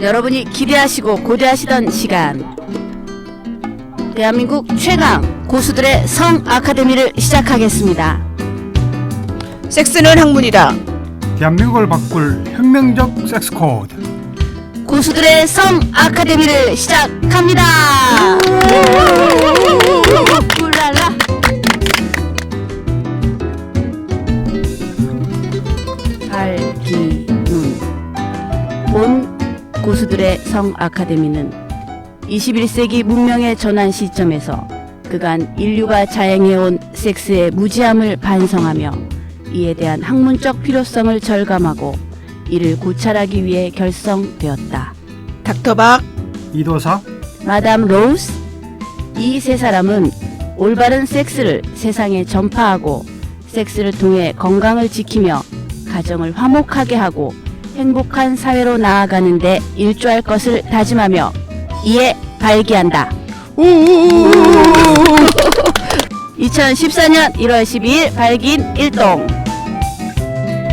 여러분이 기대하시고 고대하시던 시간, 대한민국 최강 고수들의 성 아카데미를 시작하겠습니다. 섹스는 학문이다. 대한민국을 바꿀 혁명적 섹스 코드. 고수들의 성 아카데미를 시작합니다. 꿀랄라. 발기눈. 본 고수들의 성 아카데미는 21세기 문명의 전환 시점에서 그간 인류가 자행해온 섹스의 무지함을 반성하며 이에 대한 학문적 필요성을 절감하고 이를 고찰하기 위해 결성되었다. 닥터박. 이도사. 마담 로우스. 이 세 사람은 올바른 섹스를 세상에 전파하고 섹스를 통해 건강을 지키며 가정을 화목하게 하고 행복한 사회로 나아가는 데 일조할 것을 다짐하며 이에 발기한다. 2014년 1월 12일 발기인 일동.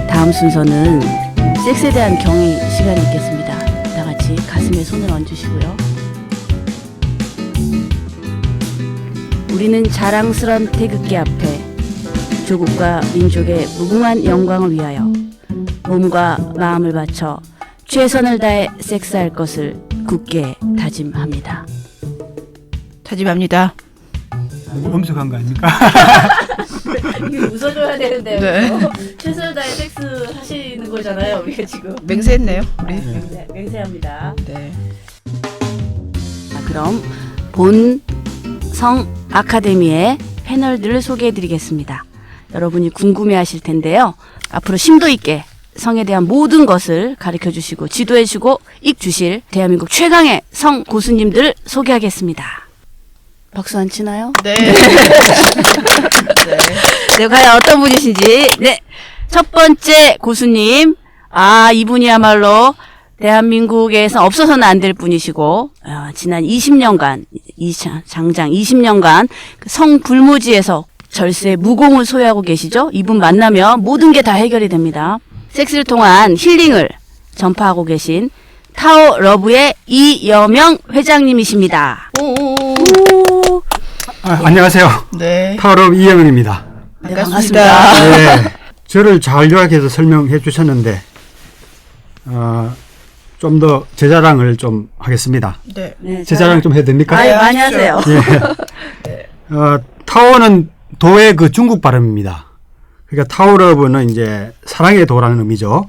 다음 순서는 섹스에 대한 경의 시간이 있겠습니다. 다 같이 가슴에 손을 얹으시고요. 우리는 자랑스런 태극기 앞에 조국과 민족의 무궁한 영광을 위하여 몸과 마음을 바쳐 최선을 다해 섹스할 것을 굳게 다짐합니다. 다짐합니다. 엄숙한 거 아닙니까? 이거 웃어줘야 되는데요. 네. 최선을 다해 섹스 하시는 거잖아요. 우리가 지금 맹세했네요. 우리. 맹세합니다. 네. 자, 그럼 본 성 아카데미의 패널들을 소개해드리겠습니다. 여러분이 궁금해하실 텐데요. 앞으로 심도 있게 성에 대한 모든 것을 가르쳐주시고 지도해주고 익주실 대한민국 최강의 성 고수님들을 소개하겠습니다. 박수 안 치나요? 네. 네, 과연 어떤 분이신지. 네, 첫 번째 고수님. 이분이야말로 대한민국에서 없어서는 안 될 분이시고, 지난 20년간, 장장 20년간 성불모지에서 절세 무공을 소유하고 계시죠? 이분 만나면 모든 게 다 해결이 됩니다. 섹스를 통한 힐링을 전파하고 계신 타오 러브의 이여명 회장님이십니다. 오. 안녕하세요. 네. 타워럽 이영은입니다. 네, 반갑습니다. 네, 저를 잘 요약해서 설명해 주셨는데 좀 더 제 자랑을 좀 하겠습니다. 네. 네, 제 자랑 좀 해도 됩니까? 아유, 많이 하세요. 예. 타워는 도의 그 중국 발음입니다. 그러니까 타워러브는 이제 사랑의 도라는 의미죠.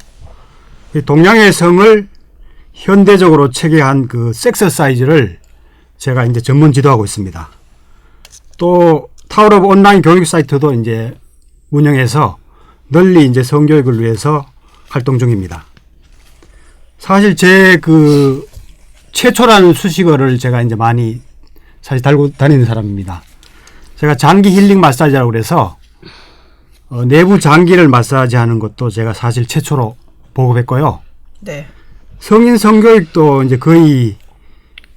동양의 성을 현대적으로 체계한 그 섹서사이즈를 제가 이제 전문 지도하고 있습니다. 또 타워러브 온라인 교육 사이트도 이제 운영해서 널리 이제 성교육을 위해서 활동 중입니다. 사실 제 그 최초라는 수식어를 제가 이제 많이 사실 달고 다니는 사람입니다. 제가 장기 힐링 마사지라고 그래서 내부 장기를 마사지하는 것도 제가 사실 최초로 보급했고요. 네. 성인 성교육도 이제 거의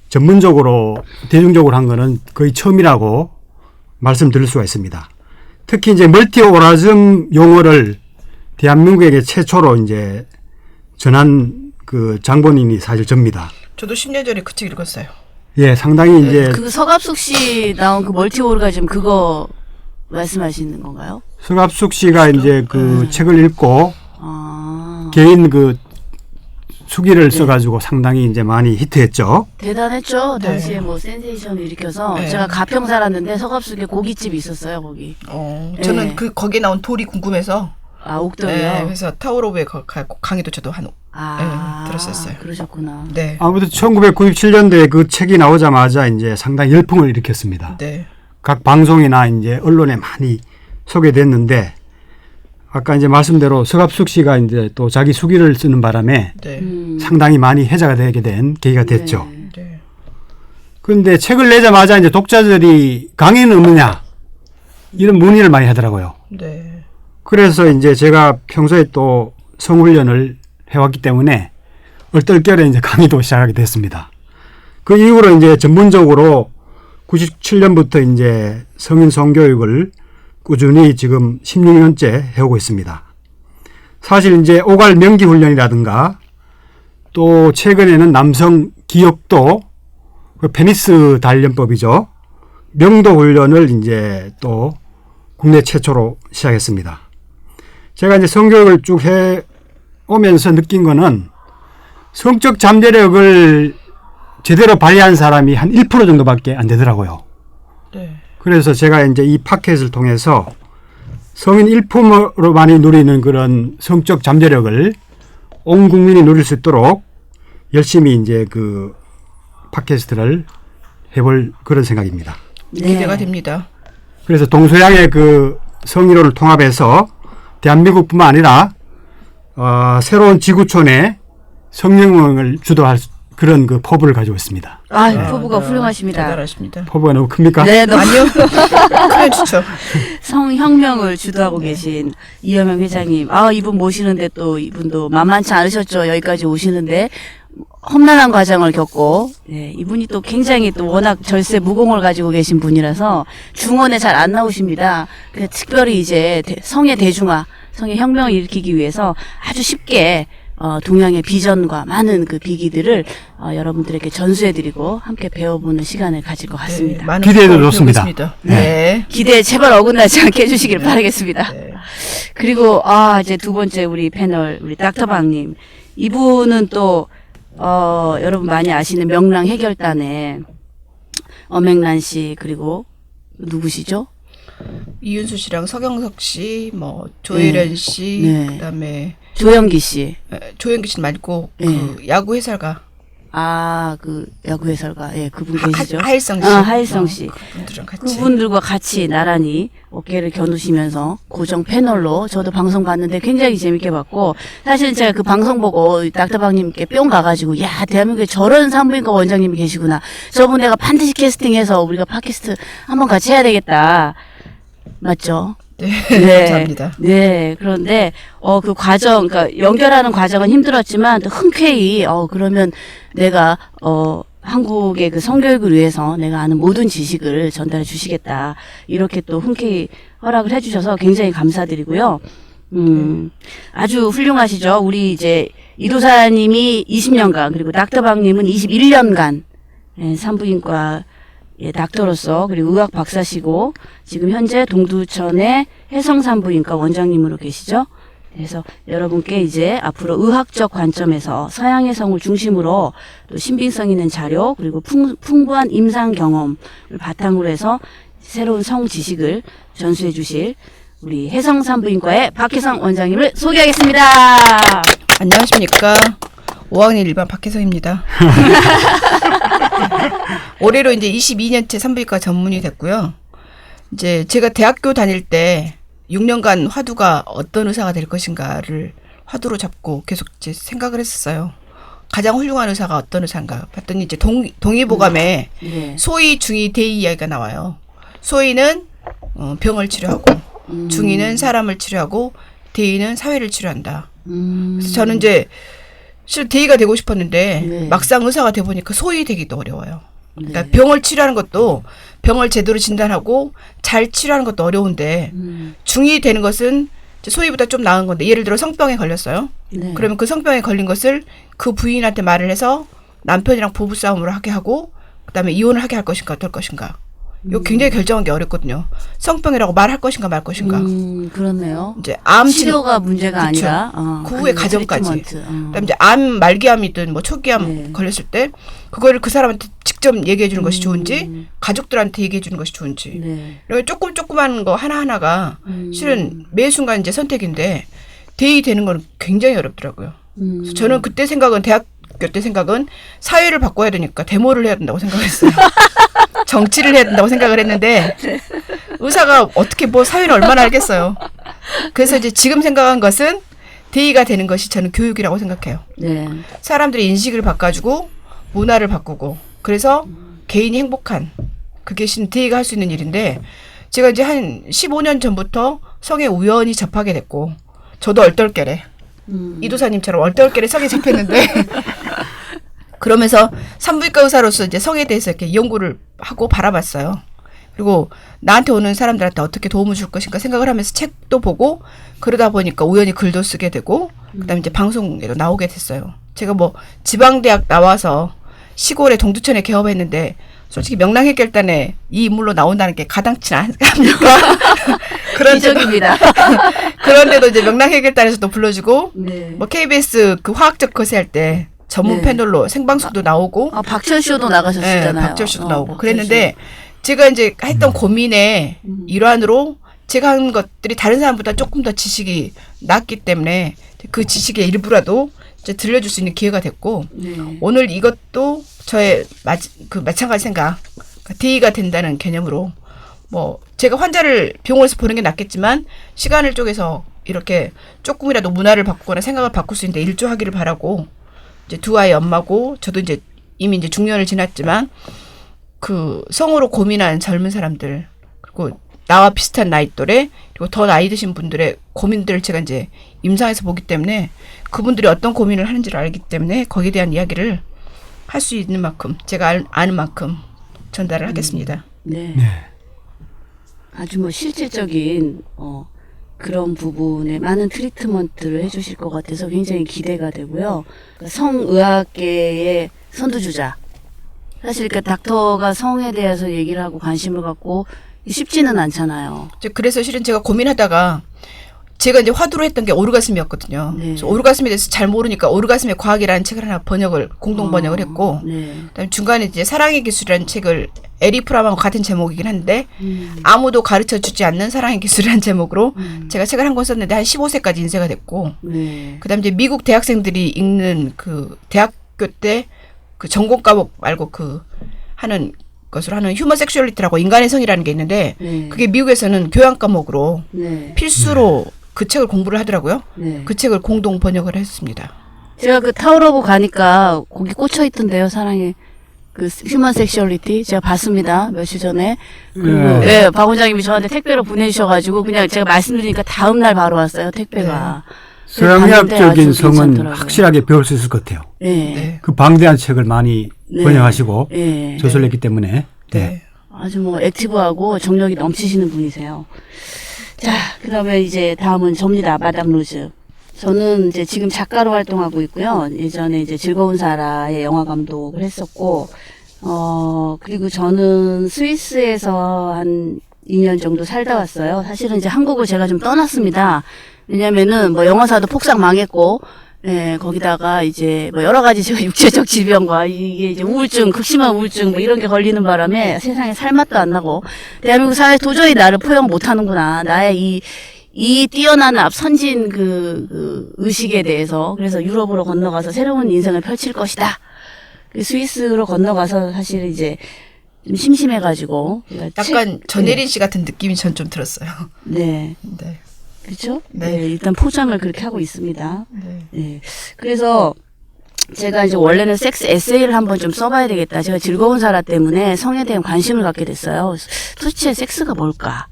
전문적으로 대중적으로 한 거는 거의 처음이라고 말씀드릴 수가 있습니다. 특히 이제 멀티 오라즘 용어를 대한민국에게 최초로 이제 전한 그 장본인이 사실 접니다. 저도 10년 전에 그 책 읽었어요. 예, 상당히 이제 그 서갑숙 씨 나온 그 멀티 오르가즘 그거 말씀하시는 건가요? 서갑숙 씨가 이제 그 책을 읽고 개인 그 수기를 써가지고 상당히 이제 많이 히트했죠. 대단했죠. 네. 당시에 뭐 센세이션을 일으켜서 네. 제가 가평 살았는데 서갑숙에 고깃집이 있었어요. 거기. 저는 네. 거기에 나온 돌이 궁금해서. 옥돌이요. 네. 그래서 타워로브에 강의도 저도 들었었어요. 그러셨구나. 네. 아무튼 1997년도에 그 책이 나오자마자 이제 상당히 열풍을 일으켰습니다. 네. 각 방송이나 이제 언론에 많이 소개됐는데 아까 이제 말씀대로 서갑숙 씨가 이제 또 자기 수기를 쓰는 바람에 네. 상당히 많이 회자가 되게 된 계기가 됐죠. 네. 네. 그런데 책을 내자마자 이제 독자들이 강의는 없느냐 이런 문의를 많이 하더라고요. 네. 그래서 이제 제가 평소에 또 성훈련을 해왔기 때문에 얼떨결에 이제 강의도 시작하게 됐습니다. 그 이후로 이제 전문적으로 97년부터 이제 성인 성교육을 꾸준히 지금 16년째 해오고 있습니다. 사실 이제 오갈 명기 훈련이라든가 또 최근에는 남성 기억도 그 페니스 단련법이죠. 명도 훈련을 이제 또 국내 최초로 시작했습니다. 제가 이제 성교육을 쭉 해 오면서 느낀 거는 성적 잠재력을 제대로 발휘한 사람이 한 1% 정도밖에 안 되더라고요. 네. 그래서 제가 이제 이 팟캐스트를 통해서 성인 1%로 많이 누리는 그런 성적 잠재력을 온 국민이 누릴 수 있도록 열심히 이제 그 팟캐스트를 해볼 그런 생각입니다. 네. 기대가 됩니다. 그래서 동서양의 그 성이론을 통합해서 대한민국뿐만 아니라 새로운 지구촌의 성령을 주도할 그런 그 포부를 가지고 있습니다. 포부가 훌륭하십니다. 대단하십니다. 포부가 너무 큽니까? 네, 너무 아니요. 크면 좋죠. 성혁명을 주도하고 계신 이여명 회장님. 이분 모시는데 또 이분도 만만치 않으셨죠. 여기까지 오시는데 험난한 과정을 겪고, 네, 이분이 또 굉장히 또 워낙 절세 무공을 가지고 계신 분이라서 중원에 잘 안 나오십니다. 그래서 특별히 이제 성의 대중화, 성의 혁명을 일으키기 위해서 아주 쉽게 동양의 비전과 많은 그 비기들을 여러분들에게 전수해드리고 함께 배워보는 시간을 가질 것 같습니다. 네, 많은 기대해도 수고를 좋습니다. 해보겠습니다. 네. 기대에 제발 어긋나지 않게 해주시길 바라겠습니다. 네. 그리고 이제 두 번째 우리 패널 우리 닥터방님, 이분은 또 여러분 많이 아시는 명랑 해결단의 엄앵란 씨, 그리고 누구시죠? 이윤수 씨랑 서경석 씨, 뭐 조혜련 씨, 네. 그다음에 조영기 씨. 조영기 씨 말고 네. 그 야구 해설가 그 야구 해설가, 예, 그분 계시죠? 하일성 씨, 하일성 씨. 그분들이랑 같이. 그분들과 같이 나란히 어깨를 겨누시면서 고정 패널로 저도 방송 봤는데 굉장히 재밌게 봤고, 사실은 제가 그 방송 보고 닥터방님께 뿅 가가지고, 야, 대한민국에 저런 산부인과 원장님이 계시구나. 저분 내가 반드시 캐스팅해서 우리가 팟캐스트 한번 같이 해야 되겠다. 맞죠? 네. 네. 감사합니다. 네. 그런데, 그 과정, 그러니까 연결하는 과정은 힘들었지만, 또 흔쾌히, 그러면 내가, 한국의 그 성교육을 위해서 내가 아는 모든 지식을 전달해 주시겠다. 이렇게 또 흔쾌히 허락을 해 주셔서 굉장히 감사드리고요. 아주 훌륭하시죠. 우리 이제 이도사님이 20년간, 그리고 닥터방님은 21년간, 산부인과 닥터로서, 그리고 의학 박사시고 지금 현재 동두천의 해성산부인과 원장님으로 계시죠. 그래서 여러분께 이제 앞으로 의학적 관점에서 서양의 성을 중심으로 또 신빙성 있는 자료, 그리고 풍부한 임상 경험을 바탕으로 해서 새로운 성 지식을 전수해 주실 우리 해성산부인과의 박혜성 원장님을 소개하겠습니다. 안녕하십니까. 5학년 일반 박혜성입니다. 올해로 이제 22년째 산부인과 전문의 됐고요. 이제 제가 대학교 다닐 때 6년간 화두가 어떤 의사가 될 것인가를 화두로 잡고 계속 이제 생각을 했었어요. 가장 훌륭한 의사가 어떤 의사인가 봤더니 이제 동의보감에 네. 소위, 중의, 대의 이야기가 나와요. 소위는 병을 치료하고, 중의는 사람을 치료하고, 대의는 사회를 치료한다. 그래서 저는 이제 실은 대의가 되고 싶었는데 네. 막상 의사가 돼 보니까 소위 되기도 어려워요. 그러니까 네. 병을 치료하는 것도 병을 제대로 진단하고 잘 치료하는 것도 어려운데 중이 되는 것은 이제 소위보다 좀 나은 건데, 예를 들어 성병에 걸렸어요. 네. 그러면 그 성병에 걸린 것을 그 부인한테 말을 해서 남편이랑 부부싸움을 하게 하고 그다음에 이혼을 하게 할 것인가 어떨 것인가. 이거 굉장히 결정하기 어렵거든요. 성병이라고 말할 것인가 말 것인가. 그렇네요. 이제 암 치료가 문제가 그쵸. 아니라 그 후의 그냥 과정까지. 트리트먼트. 그다음에 이제 암 말기암이든 뭐 초기암 네. 걸렸을 때 그거를 그 사람한테 직접 얘기해 주는 것이 좋은지 가족들한테 얘기해 주는 것이 좋은지. 네. 이렇게 조그만 거 하나하나가 실은 매 순간 이제 선택인데 대의 되는 건 굉장히 어렵더라고요. 그래서 저는 그때 생각은 대학교 때 생각은 사회를 바꿔야 되니까 데모를 해야 된다고 생각했어요. 정치를 해야 된다고 생각을 했는데 의사가 어떻게 뭐 사회를 얼마나 알겠어요. 그래서 이제 지금 생각한 것은 대의가 되는 것이 저는 교육이라고 생각해요. 네. 사람들의 인식을 바꿔주고 문화를 바꾸고 그래서 개인이 행복한 그게 대의가 할 수 있는 일인데 제가 이제 한 15년 전부터 성에 우연히 접하게 됐고 저도 얼떨결에 이도사님처럼 얼떨결에 성에 접했는데 그러면서 산부인과 의사로서 이제 성에 대해서 이렇게 연구를 하고 바라봤어요. 그리고 나한테 오는 사람들한테 어떻게 도움을 줄 것인가 생각을 하면서 책도 보고 그러다 보니까 우연히 글도 쓰게 되고 그다음에 이제 방송에도 나오게 됐어요. 제가 뭐 지방대학 나와서 시골의 동두천에 개업했는데 솔직히 명랑해결단에 이 인물로 나온다는 게 가당치 않습니까? 기적입니다. 그런데도 이제 명랑해결단에서도 불러주고 네. 뭐 KBS 그 화학적 거세할 때 전문 네. 패널로 생방송도 나오고 박철쇼도 나가셨잖아요. 네, 박철수도 나오고 박철쇼. 그랬는데 제가 이제 했던 고민의 일환으로 제가 한 것들이 다른 사람보다 조금 더 지식이 낮기 때문에 그 지식의 일부라도 이제 들려줄 수 있는 기회가 됐고 네. 오늘 이것도 저의 마찬가지 생각 대의가 된다는 개념으로 뭐 제가 환자를 병원에서 보는 게 낫겠지만 시간을 쪼개서 이렇게 조금이라도 문화를 바꾸거나 생각을 바꿀 수 있는데 일조하기를 바라고 이제 두 아이 엄마고 저도 이제 이미 이제 중년을 지났지만 그 성으로 고민하는 젊은 사람들 그리고 나와 비슷한 나이 또래 그리고 더 나이 드신 분들의 고민들을 제가 이제 임상에서 보기 때문에 그분들이 어떤 고민을 하는지를 알기 때문에 거기에 대한 이야기를 할 수 있는 만큼 제가 아는 만큼 전달을 하겠습니다. 네. 네. 아주 뭐 실질적인 그런 부분에 많은 트리트먼트를 해주실 것 같아서 굉장히 기대가 되고요. 그러니까 성의학계의 선두주자. 사실 그러니까 닥터가 성에 대해서 얘기를 하고 관심을 갖고 쉽지는 않잖아요. 그래서 실은 제가 고민하다가 제가 이제 화두로 했던 게 오르가슴이었거든요. 네. 그래서 오르가슴에 대해서 잘 모르니까 오르가슴의 과학이라는 책을 하나 공동 번역을 했고 네. 그다음에 중간에 이제 사랑의 기술이라는 책을 에리 프람하고 같은 제목이긴 한데 아무도 가르쳐 주지 않는 사랑의 기술이라는 제목으로 제가 책을 한 권 썼는데 한 15세까지 인쇄가 됐고 네. 그다음에 이제 미국 대학생들이 읽는 그 대학교 때 그 전공 과목 말고 그 하는 것으로 하는 휴먼 섹슈얼리티라고 인간의 성이라는 게 있는데 네. 그게 미국에서는 교양 과목으로 네. 필수로 그 책을 공부를 하더라고요. 네. 그 책을 공동 번역을 했습니다. 제가 그 타워러브 가니까 거기 꽂혀 있던데요, 사랑의 그 휴먼 섹슈얼리티 제가 봤습니다 며칠 전에. 그리고 네. 박 원장님이 저한테 택배로 보내주셔가지고 그냥 제가 말씀드리니까 다음 날 바로 왔어요 택배가. 서양의학적인 성은 괜찮더라고요. 확실하게 배울 수 있을 것 같아요. 네. 네. 그 방대한 책을 많이 네. 번역하시고 네. 저술했기 때문에 네. 아주 뭐 액티브하고 정력이 넘치시는 분이세요. 자, 그러면 이제 다음은 접니다. 마담 로즈. 저는 이제 지금 작가로 활동하고 있고요. 예전에 이제 즐거운 사라의 영화 감독을 했었고, 그리고 저는 스위스에서 한 2년 정도 살다 왔어요. 사실은 이제 한국을 제가 좀 떠났습니다. 왜냐면은 뭐 영화사도 폭삭 망했고, 네, 거기다가 이제 뭐 여러 가지 제가 육체적 질병과 이게 이제 우울증, 극심한 우울증 뭐 이런 게 걸리는 바람에 세상에 살맛도 안 나고 대한민국 사회 도저히 나를 포용 못 하는구나. 나의 이 뛰어난 선진 그 의식에 대해서 그래서 유럽으로 건너가서 새로운 인생을 펼칠 것이다. 그 스위스로 건너가서 사실 이제 좀 심심해가지고. 약간 전혜린 씨 같은 느낌이 전 좀 들었어요. 네. 네. 그렇죠? 네. 네. 일단 포장을 그렇게 하고 있습니다. 네. 네. 그래서 제가 이제 원래는 섹스 에세이를 한번 좀 써봐야 되겠다. 제가 즐거운 사라 때문에 성에 대한 관심을 갖게 됐어요. 도대체 섹스가 뭘까?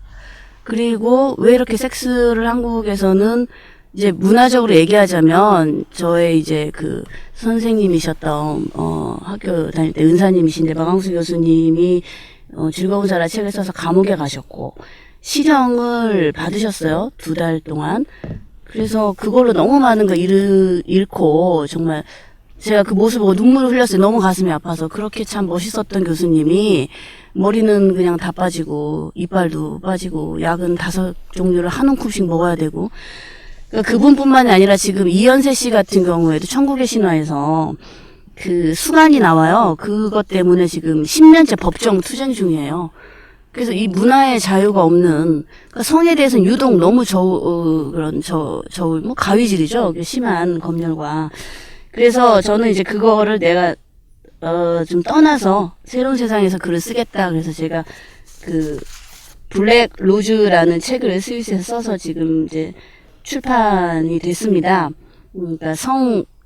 그리고 왜 이렇게 섹스를 한국에서는 이제 문화적으로 얘기하자면 저의 이제 그 선생님이셨던 학교 다닐 때 은사님이신데 박광수 교수님이 즐거운 사라 책을 써서 감옥에 가셨고 실형을 받으셨어요. 2달 동안. 그래서 그걸로 너무 많은 거 잃고 정말 제가 그 모습 보고 눈물을 흘렸어요. 너무 가슴이 아파서. 그렇게 참 멋있었던 교수님이 머리는 그냥 다 빠지고 이빨도 빠지고 약은 5종류를 한 움큼씩 먹어야 되고 그러니까 그분뿐만이 아니라 지금 이연세 씨 같은 경우에도 천국의 신화에서 그 수간이 나와요. 그것 때문에 지금 10년째 법정 투쟁 중이에요. 그래서 이 문화의 자유가 없는 그러니까 성에 대해서는 유독 너무 뭐 가위질이죠. 심한 검열과. 그래서 저는 이제 그거를 내가 좀 떠나서 새로운 세상에서 글을 쓰겠다. 그래서 제가 그 블랙 로즈라는 책을 스위스에서 써서 지금 이제 출판이 됐습니다. 그러니까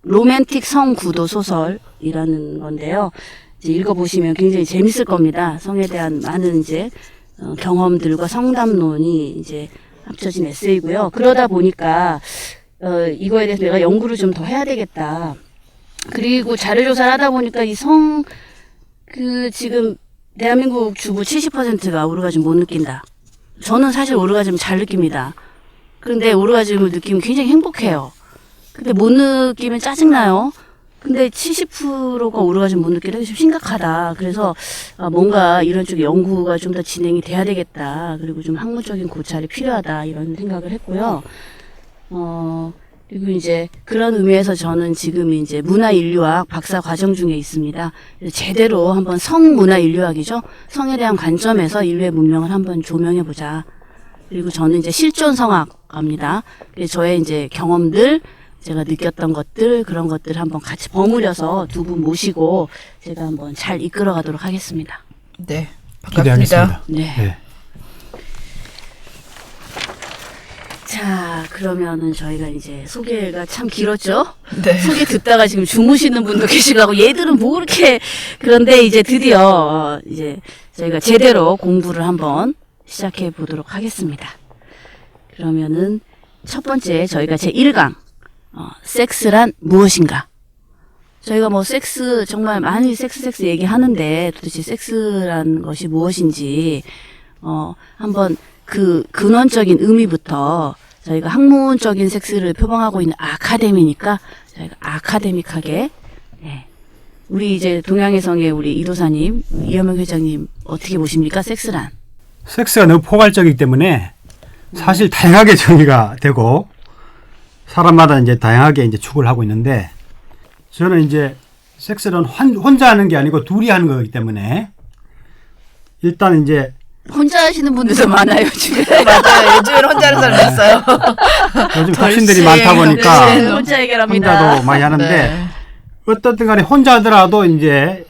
로맨틱 성 구도 소설이라는 건데요. 이제 읽어보시면 굉장히 재밌을 겁니다. 성에 대한 많은 이제 경험들과 성담론이 이제 합쳐진 에세이고요. 그러다 보니까 이거에 대해서 내가 연구를 좀 더 해야 되겠다. 그리고 자료조사를 하다 보니까 지금 대한민국 주부 70%가 오르가즘 못 느낀다. 저는 사실 오르가즘 잘 느낍니다. 그런데 오르가즘을 느끼면 굉장히 행복해요. 근데 못 느끼면 짜증나요. 근데 70%가 오르가즘 못 느끼는 게 좀 심각하다. 그래서 뭔가 이런 쪽에 연구가 좀 더 진행이 돼야 되겠다. 그리고 좀 학문적인 고찰이 필요하다. 이런 생각을 했고요. 그리고 이제 그런 의미에서 저는 지금 이제 문화인류학 박사 과정 중에 있습니다. 제대로 한번 성문화인류학이죠. 성에 대한 관점에서 인류의 문명을 한번 조명해보자. 그리고 저는 이제 실존성학갑니다. 저의 이제 경험들, 제가 느꼈던 것들, 그런 것들 한번 같이 버무려서 두 분 모시고 제가 한번 잘 이끌어가도록 하겠습니다. 네, 반갑습니다. 기대하겠습니다. 네. 네. 자, 그러면은 저희가 이제 소개가 참 길었죠? 네. 소개 듣다가 지금 주무시는 분도 계시고 하고 얘들은 뭐 그렇게 그런데 이제 드디어 이제 저희가 제대로 공부를 한번 시작해 보도록 하겠습니다. 그러면은 첫 번째 저희가 제 1강 섹스란 무엇인가? 저희가 뭐 섹스 정말 많이 섹스 얘기하는데 도대체 섹스란 것이 무엇인지 한번 그 근원적인 의미부터 저희가 학문적인 섹스를 표방하고 있는 아카데미니까 저희가 아카데믹하게 우리 이제 동양의 성의 우리 이도사님, 이현명 회장님 어떻게 보십니까? 섹스란? 섹스가 너무 포괄적이기 때문에 사실 다양하게 정의가 되고 사람마다 이제 다양하게 이제 추구를 하고 있는데 저는 이제 섹스는 혼자 하는 게 아니고 둘이 하는 거기 때문에 일단 이제 혼자 하시는 분들도 많아요, 지금. 맞아요. 요즘엔 혼자 하는 사람 있어요. 요즘 덕신들이 많다 보니까 네, 혼자 해결합니다. 혼자도 많이 하는데 네. 어떻든 간에 혼자 하더라도 이제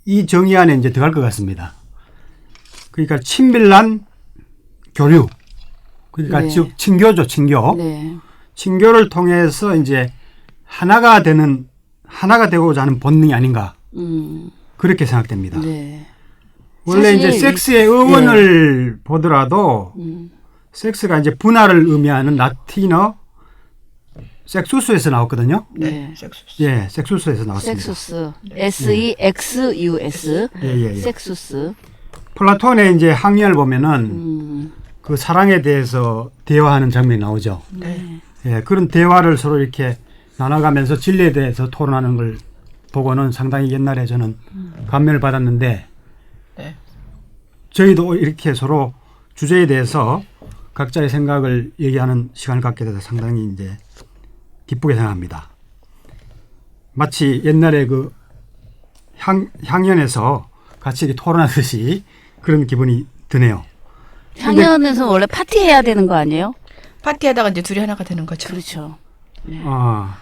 이 정의 안에 이제 들어갈 것 같습니다. 그러니까 친밀한 교류. 그러니까 네. 즉 친교죠, 친교. 네. 친교를 통해서 이제 하나가 되고자 하는 본능이 아닌가. 그렇게 생각됩니다. 네. 원래 사실 이제 섹스의 의원을 보더라도 섹스가 이제 분할을 의미하는 라틴어 섹수스에서 나왔거든요. 네. 섹수스. 예, 섹수스에서 나왔습니다. 섹수스. SEXUS. 예. 섹수스. 플라톤의 이제 학리를 보면은 그 사랑에 대해서 대화하는 장면이 나오죠. 네. 예, 그런 대화를 서로 이렇게 나눠가면서 진리에 대해서 토론하는 걸 보고는 상당히 옛날에 저는 감명을 받았는데 네. 저희도 이렇게 서로 주제에 대해서 각자의 생각을 얘기하는 시간을 갖게 돼서 상당히 이제 기쁘게 생각합니다. 마치 옛날에 그 향연에서 같이 이렇게 토론하듯이 그런 기분이 드네요. 향연에서 원래 파티해야 되는 거 아니에요? 파티하다가 이제 둘이 하나가 되는 거죠. 그렇죠. 아,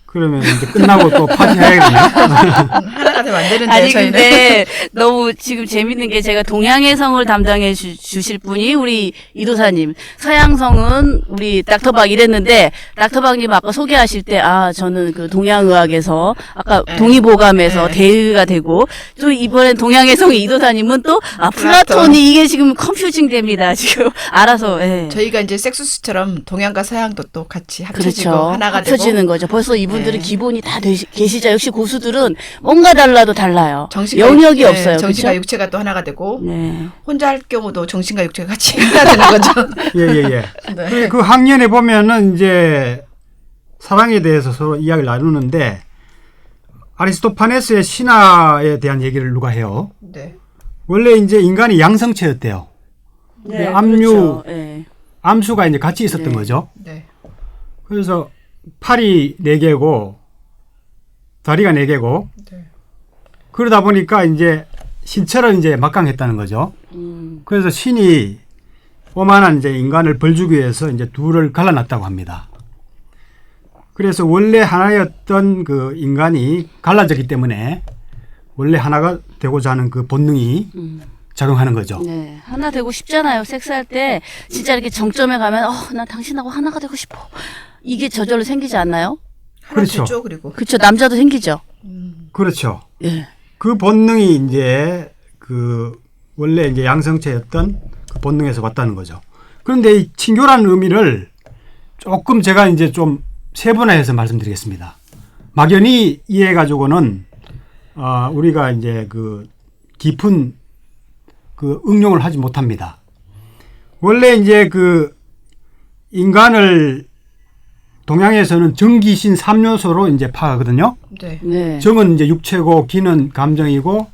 그러면 이제 끝나고 또 파티 해야겠네요. 하나가 되면 안 되는데 아니 저희는. 근데 너무 지금 재밌는 게 제가 동양의 성을 담당해 주실 분이 우리 이도사님, 서양성은 우리 닥터박 이랬는데 닥터박님 아까 소개하실 때 저는 그 동양의학에서 아까 네. 동의보감에서 네. 대의가 되고 또 이번엔 동양의 성의 이도사님은 또 플라톤. 플라톤이 이게 지금 컴퓨징 됩니다. 지금 알아서. 예. 저희가 이제 섹수스처럼 동양과 서양도 또 같이 합쳐지고 그렇죠. 하나가 합쳐지는 되고 거죠. 벌써 이분들은 네. 기본이 다 계시죠. 역시 고수들은 뭔가 달라도 달라요. 정신과 영역이 네, 없어요. 정신과 그렇죠? 육체가 또 하나가 되고 네. 혼자 할 경우도 정신과 육체가 같이 해야 되는 거죠. 예. 네. 그 학년에 보면은 이제 사랑에 대해서 서로 이야기를 나누는데 아리스토파네스의 신화에 대한 얘기를 누가 해요. 네. 원래 이제 인간이 양성체였대요. 네, 압류, 그렇죠. 네. 암수가 이제 같이 있었던 네. 거죠. 네. 그래서 팔이 4개고 다리가 4개고 네. 그러다 보니까 이제 신처럼 이제 막강했다는 거죠. 그래서 신이 오만한 이제 인간을 벌주기 위해서 이제 둘을 갈라놨다고 합니다. 그래서 원래 하나였던 그 인간이 갈라졌기 때문에 원래 하나가 되고자 하는 그 본능이 작용하는 거죠. 네. 하나 되고 싶잖아요. 섹스할 때 진짜 이렇게 정점에 가면 난 당신하고 하나가 되고 싶어. 이게 저절로 생기지 않나요? 하나 그렇죠. 되죠. 그리고 그렇죠. 남자도 생기죠. 그렇죠. 예. 그 본능이 이제 그 원래 이제 양성체였던 그 본능에서 왔다는 거죠. 그런데 이 친교라는 의미를 조금 제가 이제 좀 세분화해서 말씀드리겠습니다. 막연히 이해해 가지고는 우리가 이제 그 깊은 그 응용을 하지 못합니다. 원래 이제 그 인간을 동양에서는 정기신 3요소로 이제 파악하거든요. 네. 네. 정은 이제 육체고 기는 감정이고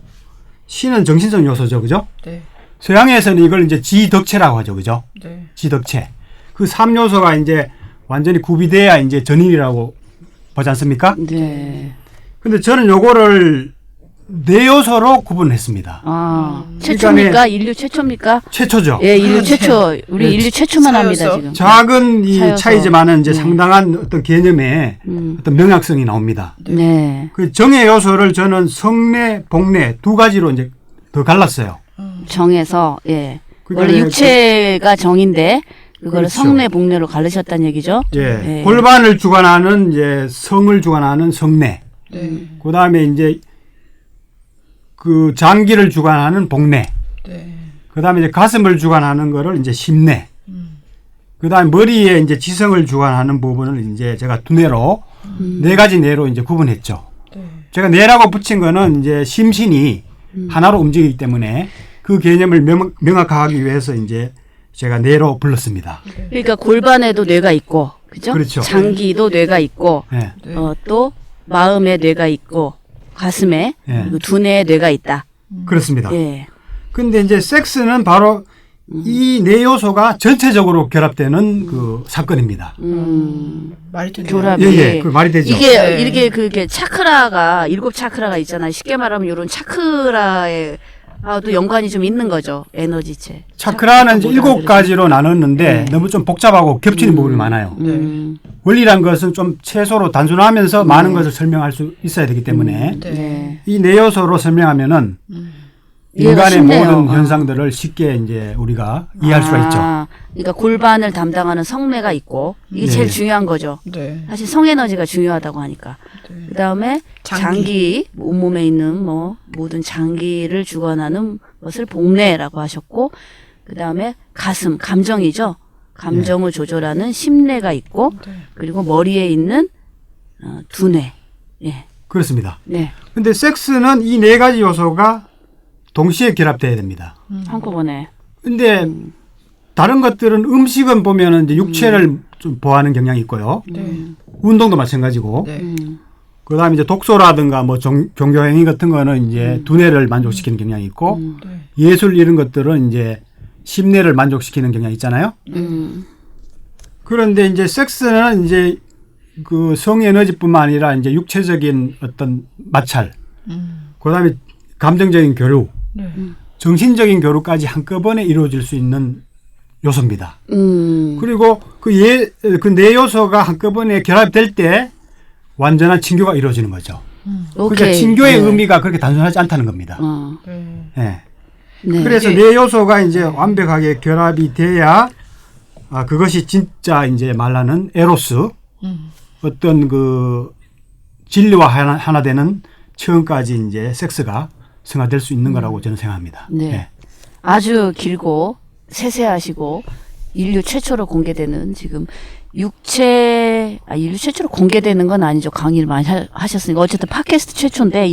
신은 정신성 요소죠. 그죠? 네. 서양에서는 이걸 이제 지덕체라고 하죠. 그죠? 네. 지덕체. 그 3요소가 이제 완전히 구비돼야 이제 전인이라고 보지 않습니까? 네. 근데 저는 요거를 4요소로 구분했습니다. 아, 그러니까 최초입니까? 인류 최초입니까? 최초죠. 예, 인류 최초. 우리 네. 인류 최초만 합니다, 사요소. 지금. 작은 이 사요소. 차이지만은 이제 네. 상당한 어떤 개념에 어떤 명확성이 나옵니다. 네. 그 정의 요소를 저는 성내, 복내 2가지로 이제 더 갈랐어요. 정에서, 예. 그러니까 원래 육체가 정인데, 그거를 그렇죠. 성내, 복내로 갈르셨다는 얘기죠? 예. 예. 골반을 주관하는 이제 성을 주관하는 성내. 네. 그 다음에 이제 그 장기를 주관하는 복내. 네. 그 다음에 이제 가슴을 주관하는 거를 이제 심내. 그 다음에 머리에 이제 지성을 주관하는 부분을 이제 제가 두뇌로 4가지 뇌로 이제 구분했죠. 네. 제가 뇌라고 붙인 거는 이제 심신이 하나로 움직이기 때문에 그 개념을 명확하기 위해서 이제 제가 뇌로 불렀습니다. 그러니까 골반에도 뇌가 있고, 그죠? 그렇죠. 장기도 뇌가 있고, 예. 네. 또 마음에 뇌가 있고, 가슴에 예. 그리고 두뇌에 뇌가 있다. 그렇습니다. 예. 근데 이제 섹스는 바로 이 네 요소가 전체적으로 결합되는 그 사건입니다. 말이 되네요. 교랍이. 예, 예. 그 말이 되죠. 이게 네. 이렇게 그게 차크라가 7 차크라가 있잖아요. 쉽게 말하면 이런 차크라에 또 연관이 좀 있는 거죠. 에너지체. 차크라는 이제 차크라가 7가지로 나눴는데 네. 너무 좀 복잡하고 겹치는 부분이 많아요. 음. 원리란 것은 좀 최소로 단순하면서 많은 것을 설명할 수 있어야 되기 때문에 네. 네. 이 네 요소로 설명하면은 이해가 인간의 쉽네요. 모든 현상들을 쉽게 이제 우리가 이해할 수가 있죠. 그러니까 골반을 담당하는 성매가 있고 이게 네. 제일 중요한 거죠. 네. 사실 성에너지가 중요하다고 하니까. 네. 그다음에 장기. 장기, 온몸에 있는 뭐 모든 장기를 주관하는 것을 복뇌라고 하셨고, 그다음에 가슴, 감정이죠. 감정을 조절하는 심뇌가 있고, 네. 그리고 머리에 있는 두뇌. 예. 그렇습니다. 네. 근데 섹스는 이 4가지 요소가 동시에 결합돼야 됩니다. 한꺼번에. 근데 다른 것들은 음식은 보면은 이제 육체를 좀 보호하는 경향이 있고요. 네. 운동도 마찬가지고. 네. 그다음에 이제 독서라든가 뭐 종교행위 같은 거는 이제 두뇌를 만족시키는 경향이 있고 네. 예술 이런 것들은 이제 심뇌를 만족시키는 경향이 있잖아요. 그런데 이제 섹스는 이제 그 성에너지뿐만 아니라 이제 육체적인 어떤 마찰, 그다음에 감정적인 교류, 네. 정신적인 교류까지 한꺼번에 이루어질 수 있는 요소입니다. 그리고 그 네 요소가 한꺼번에 결합될 때 완전한 친교가 이루어지는 거죠. 그러니까 친교의 네. 의미가 그렇게 단순하지 않다는 겁니다. 네. 예. 네. 그래서 네 요소가 이제 완벽하게 결합이 돼야 그것이 진짜 이제 말하는 에로스, 어떤 그 진리와 하나 되는 처음까지 이제 섹스가 승화될 수 있는 거라고 저는 생각합니다. 네. 예. 아주 길고 세세하시고 인류 최초로 공개되는 지금 인류 최초로 공개되는 건 아니죠. 강의를 많이 하셨으니까. 어쨌든 팟캐스트 최초인데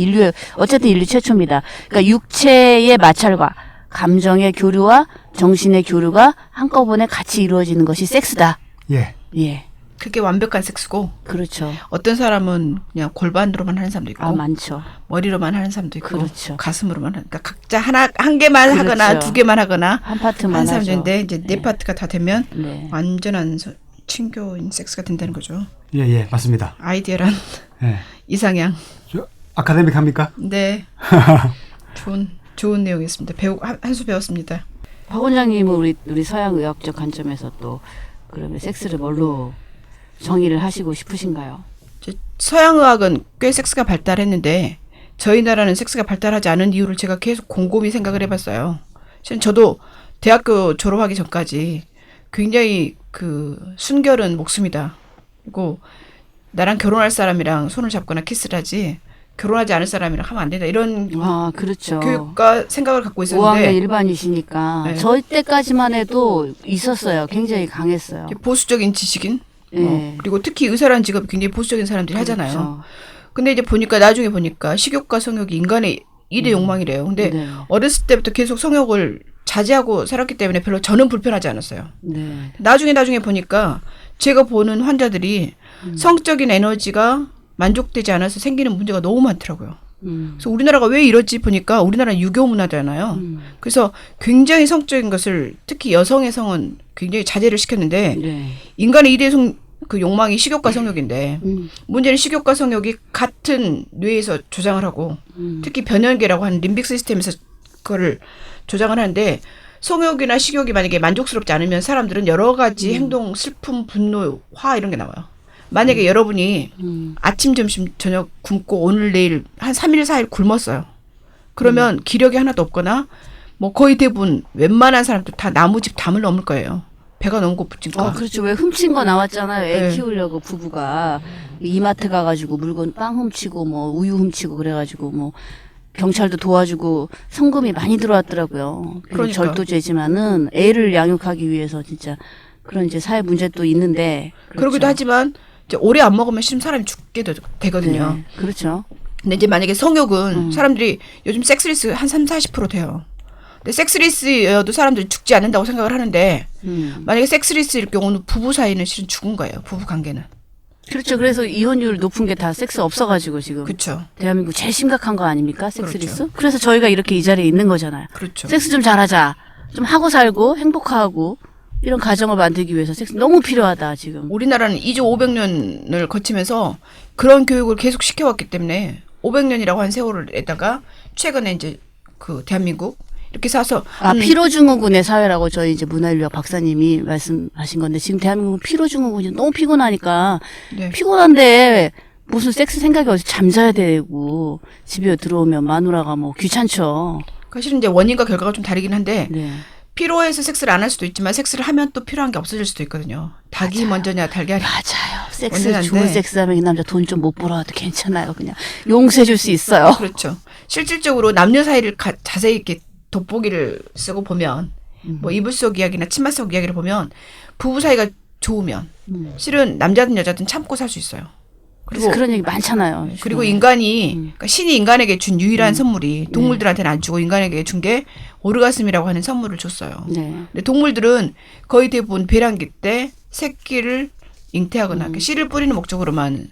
어쨌든 인류 최초입니다. 그러니까 육체의 마찰과 감정의 교류와 정신의 교류가 한꺼번에 같이 이루어지는 것이 섹스다. 예. 예. 그게 완벽한 섹스고 그렇죠. 어떤 사람은 그냥 골반으로만 하는 사람도 있고 많죠. 머리로만 하는 사람도 있고 그렇죠. 가슴으로만 하니까 각자 한 개만 그렇죠. 하거나 2개만 하거나 한 파트만 하는 하죠. 사람인데 이제 네 네. 파트가 다 되면 네. 완전한 친교인 섹스가 된다는 거죠. 예, 예, 맞습니다. 아이디어란 예. 이상향. 아카데믹 합니까? 네. 좋은 내용이었습니다. 한 수 배웠습니다. 박 원장님은 우리 서양 의학적 관점에서 또 그러면 섹스를 뭘로 정의를 하시고 싶으신가요? 서양 의학은 꽤 섹스가 발달했는데 저희 나라는 섹스가 발달하지 않은 이유를 제가 계속 곰곰이 생각을 해봤어요. 저도 대학교 졸업하기 전까지 굉장히 그 순결은 목숨이다. 그리고 나랑 결혼할 사람이랑 손을 잡거나 키스를 하지 결혼하지 않을 사람이랑 하면 안 된다. 이런 그렇죠. 교육과 생각을 갖고 5학년 있었는데 일반이시니까 네. 저희 때까지만 해도 있었어요. 굉장히 강했어요. 보수적인 지식인 네. 그리고 특히 의사라는 직업이 굉장히 보수적인 사람들이 하잖아요. 그렇죠. 근데 이제 나중에 보니까 식욕과 성욕이 인간의 2대 욕망이래요. 근데 네. 어렸을 때부터 계속 성욕을 자제하고 살았기 때문에 별로 저는 불편하지 않았어요. 네. 나중에 보니까 제가 보는 환자들이 성적인 에너지가 만족되지 않아서 생기는 문제가 너무 많더라고요. 그래서 우리나라가 왜 이러지 보니까 우리나라는 유교 문화잖아요. 그래서 굉장히 성적인 것을 특히 여성의 성은 굉장히 자제를 시켰는데 네. 인간의 2대 그 욕망이 식욕과 성욕인데 문제는 식욕과 성욕이 같은 뇌에서 조장을 하고 특히 변연계라고 하는 림빅 시스템에서 그거를 조장을 하는데 성욕이나 식욕이 만약에 만족스럽지 않으면 사람들은 여러 가지 행동, 슬픔, 분노, 화 이런 게 나와요. 만약에 여러분이 아침, 점심, 저녁 굶고 오늘 내일 한 3일, 4일 굶었어요. 그러면 기력이 하나도 없거나 뭐 거의 대부분 웬만한 사람들 다 나무집 담을 넘을 거예요. 배가 너무 고프니까. 그렇죠. 왜 훔친 거 나왔잖아요. 애 네. 키우려고 부부가 이마트 가가지고 물건 빵 훔치고 뭐 우유 훔치고 그래가지고 뭐 경찰도 도와주고 성금이 많이 들어왔더라고요. 그러니까요. 절도죄지만은 애를 양육하기 위해서 진짜 그런 이제 사회 문제도 있는데. 그렇죠. 그러기도 하지만 이제 오래 안 먹으면 실은 사람이 죽게 되거든요. 네, 그렇죠. 근데 이제 만약에 성욕은 사람들이 요즘 섹스리스 한 30-40% 돼요. 근데 섹스리스여도 사람들이 죽지 않는다고 생각을 하는데 만약에 섹스리스일 경우는 부부 사이는 실은 죽은 거예요. 부부 관계는. 그렇죠. 그래서 이혼율 높은 게 다 섹스 없어가지고 지금. 그렇죠. 대한민국 제일 심각한 거 아닙니까? 섹스리스? 그래서 저희가 이렇게 이 자리에 있는 거잖아요. 그렇죠. 섹스 좀 잘하자. 좀 하고 살고 행복하고 이런 가정을 만들기 위해서 섹스 너무 필요하다 지금. 우리나라는 2조 500년을 거치면서 그런 교육을 계속 시켜왔기 때문에 500년이라고 한 세월에다가 최근에 이제 그 대한민국 이렇게 사서 피로증후군의 사회라고 저희 이제 문화인류학 박사님이 말씀하신 건데 지금 대한민국은 피로증후군이 너무 피곤하니까 네. 피곤한데 무슨 섹스 생각이 어디 잠자야 되고 집에 들어오면 마누라가 뭐 귀찮죠. 사실은 이제 원인과 결과가 좀 다르긴 한데 네. 피로해서 섹스를 안 할 수도 있지만 섹스를 하면 또 필요한 게 없어질 수도 있거든요. 닭이 먼저냐 달걀이. 맞아요. 섹스 언제나인데. 좋은 섹스하면 이 남자 돈 좀 못 벌어도 괜찮아요. 그냥 용서해 줄 수 있어요. 그렇죠. 실질적으로 남녀 사이를 자세히 이렇게 돋보기를 쓰고 보면 뭐 이불 속 이야기나 치마 속 이야기를 보면 부부 사이가 좋으면 실은 남자든 여자든 참고 살 수 있어요. 그래서 그런 얘기 많잖아요. 그리고 인간이 그러니까 신이 인간에게 준 유일한 선물이 동물들한테는 안 주고 인간에게 준 게 오르가슴이라고 하는 선물을 줬어요. 네. 근데 동물들은 거의 대부분 배란기 때 새끼를 잉태하거나 씨를 뿌리는 목적으로만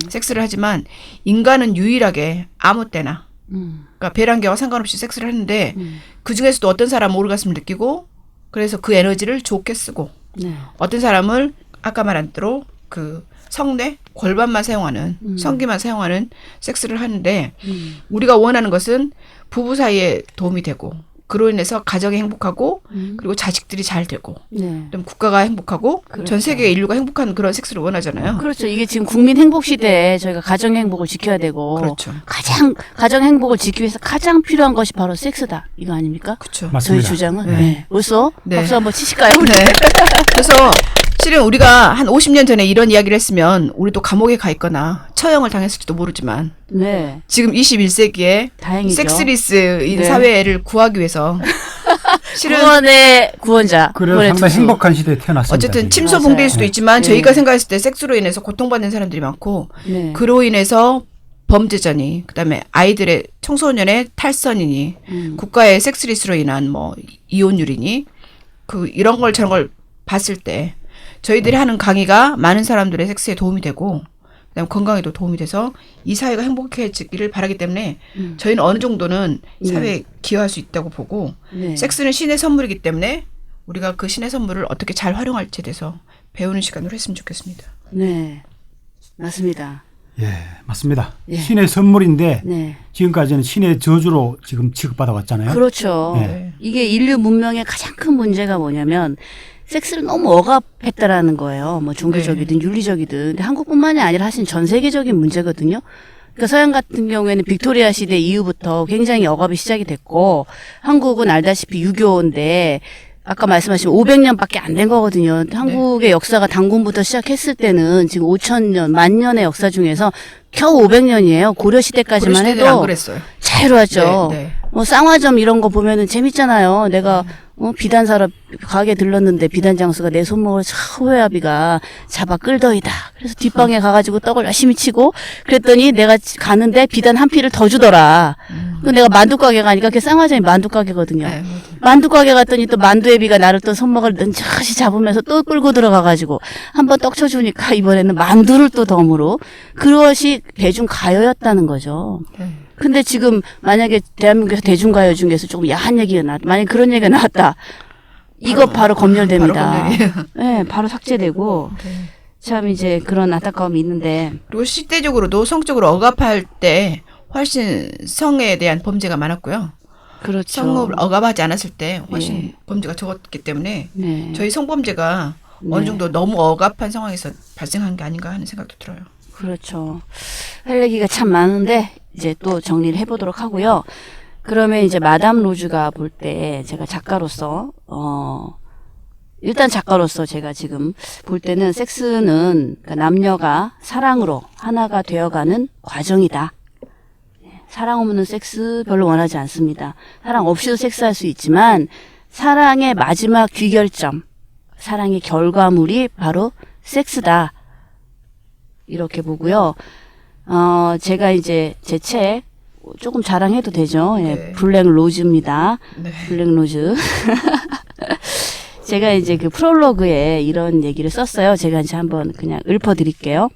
섹스를 하지만 인간은 유일하게 아무 때나 그러니까 배란기와 상관없이 섹스를 하는데 그 중에서도 어떤 사람은 오르가슴을 느끼고 그래서 그 에너지를 좋게 쓰고 네. 어떤 사람을 아까 말한 대로 그 성내 골반만 사용하는 성기만 사용하는 섹스를 하는데 우리가 원하는 것은 부부 사이에 도움이 되고 그로 인해서 가정이 행복하고 그리고 자식들이 잘 되고 네. 그럼 국가가 행복하고 그렇죠. 전 세계 인류가 행복한 그런 섹스를 원하잖아요. 그렇죠. 이게 지금 국민 행복 시대에 저희가 가정 행복을 지켜야 되고 그렇죠. 가정 행복을 지키기 위해서 가장 필요한 것이 바로 섹스다. 이거 아닙니까? 그렇죠. 저희 맞습니다. 주장은. 네. 네. 벌써 네. 박수 한번 치실까요? 네. 그래서 실은 우리가 한 50년 전에 이런 이야기를 했으면 우리도 감옥에 가 있거나 처형을 당했을지도 모르지만 네. 지금 21세기에 다행이죠. 섹스리스인 네. 사회를 구하기 위해서 실은 구원의 구원자. 그래서 구원의 상당히 투수. 행복한 시대에 태어났습니다. 어쨌든 지금. 침소봉대일 수도 맞아요. 있지만 네. 저희가 생각했을 때 섹스로 인해서 고통받는 사람들이 많고 네. 그로 인해서 범죄자니 그다음에 아이들의 청소년의 탈선이니 국가의 섹스리스로 인한 뭐 이혼율이니 그 이런 걸 저런 걸 봤을 때 저희들이 하는 강의가 많은 사람들의 섹스에 도움이 되고 그다음에 건강에도 도움이 돼서 이 사회가 행복해지기를 바라기 때문에 저희는 어느 정도는 사회에 기여할 수 있다고 보고 네. 섹스는 신의 선물이기 때문에 우리가 그 신의 선물을 어떻게 잘 활용할지에 대해서 배우는 시간으로 했으면 좋겠습니다. 네. 맞습니다. 예, 맞습니다. 예. 신의 선물인데 네. 지금까지는 신의 저주로 지금 취급받아 왔잖아요. 그렇죠. 네. 이게 인류 문명의 가장 큰 문제가 뭐냐면 섹스를 너무 억압했다라는 거예요. 뭐 종교적이든 윤리적이든. 근데 한국뿐만이 아니라 사실 전 세계적인 문제거든요. 그러니까 서양 같은 경우에는 빅토리아 시대 이후부터 굉장히 억압이 시작이 됐고 한국은 알다시피 유교인데 아까 말씀하신 500년밖에 안 된 거거든요. 한국의 역사가 단군부터 시작했을 때는 지금 5,000년, 만년의 역사 중에서 겨우 500년이에요. 고려 시대까지만 고려시대는 안 해도 그랬어요. 자유로웠죠. 네, 네. 뭐 쌍화점 이런 거 보면은 재밌잖아요. 내가 비단 사러 가게 들렀는데 비단 장수가 내 손목을 후회아비가 잡아 끌더이다. 그래서 뒷방에 가가지고 떡을 열심히 치고 그랬더니 내가 가는데 비단 한 피를 더 주더라. 그 내가 만두 가게 가니까 그 쌍화점이 만두 가게거든요. 네, 만두 가게 갔더니 또 만두애비가 나를 또 손목을 능청시 잡으면서 또 끌고 들어가가지고 한번 떡 쳐주니까 이번에는 만두를 또 덤으로 그것이 대중가요였다는 거죠. 네. 근데 지금 만약에 대한민국에서 대중가요 중에서 조금 야한 얘기가 만약에 그런 얘기가 나왔다. 이거 바로 검열됩니다. 바로 검열이에요. 네, 바로 삭제되고 네. 참 이제 그런 안타까움이 있는데 그리고 시대적으로도 성적으로 억압할 때 훨씬 성에 대한 범죄가 많았고요. 그렇죠. 성을 억압하지 않았을 때 훨씬 예. 범죄가 적었기 때문에 네. 저희 성범죄가 네. 어느 정도 너무 억압한 상황에서 발생한 게 아닌가 하는 생각도 들어요. 그렇죠. 할 얘기가 참 많은데 이제 또 정리를 해보도록 하고요. 그러면 이제 마담 로즈가 볼 때 제가 작가로서 일단 작가로서 제가 지금 볼 때는 섹스는 그러니까 남녀가 사랑으로 하나가 되어가는 과정이다. 사랑 없는 섹스 별로 원하지 않습니다. 사랑 없이도 섹스할 수 있지만 사랑의 마지막 귀결점, 사랑의 결과물이 바로 섹스다. 이렇게 보고요. 제가 이제 제 책 조금 자랑해도 되죠. 예, 네. 블랙 로즈입니다. 네. 블랙 로즈. 제가 이제 그 프롤로그에 이런 얘기를 썼어요. 제가 이제 한번 그냥 읊어드릴게요.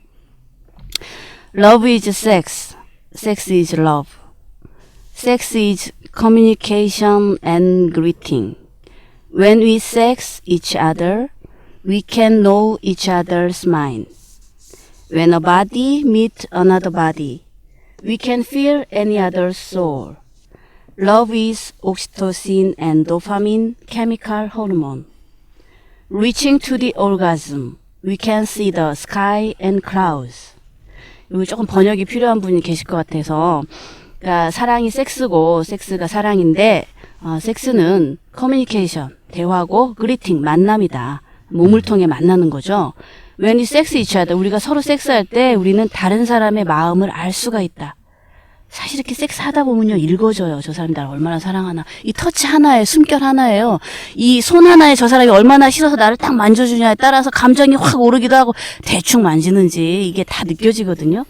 Love is sex. Sex is love. Sex is communication and greeting. When we sex each other, we can know each other's mind. When a body meets another body, we can feel any other's soul. Love is oxytocin and dopamine chemical hormone. Reaching to the orgasm, we can see the sky and clouds. 이거 조금 번역이 필요한 분이 계실 것 같아서, 그러니까 사랑이 섹스고 섹스가 사랑인데, 섹스는 커뮤니케이션, 대화고 그리팅, 만남이다. 몸을 통해 만나는 거죠. When we sex each other, 우리가 서로 섹스할 때 우리는 다른 사람의 마음을 알 수가 있다. 사실 이렇게 섹스하다 보면요, 읽어져요. 저 사람이 나를 얼마나 사랑하나. 이 터치 하나에, 숨결 하나예요. 이 손 하나에 저 사람이 얼마나 싫어서 나를 딱 만져주냐에 따라서 감정이 확 오르기도 하고 대충 만지는지 이게 다 느껴지거든요.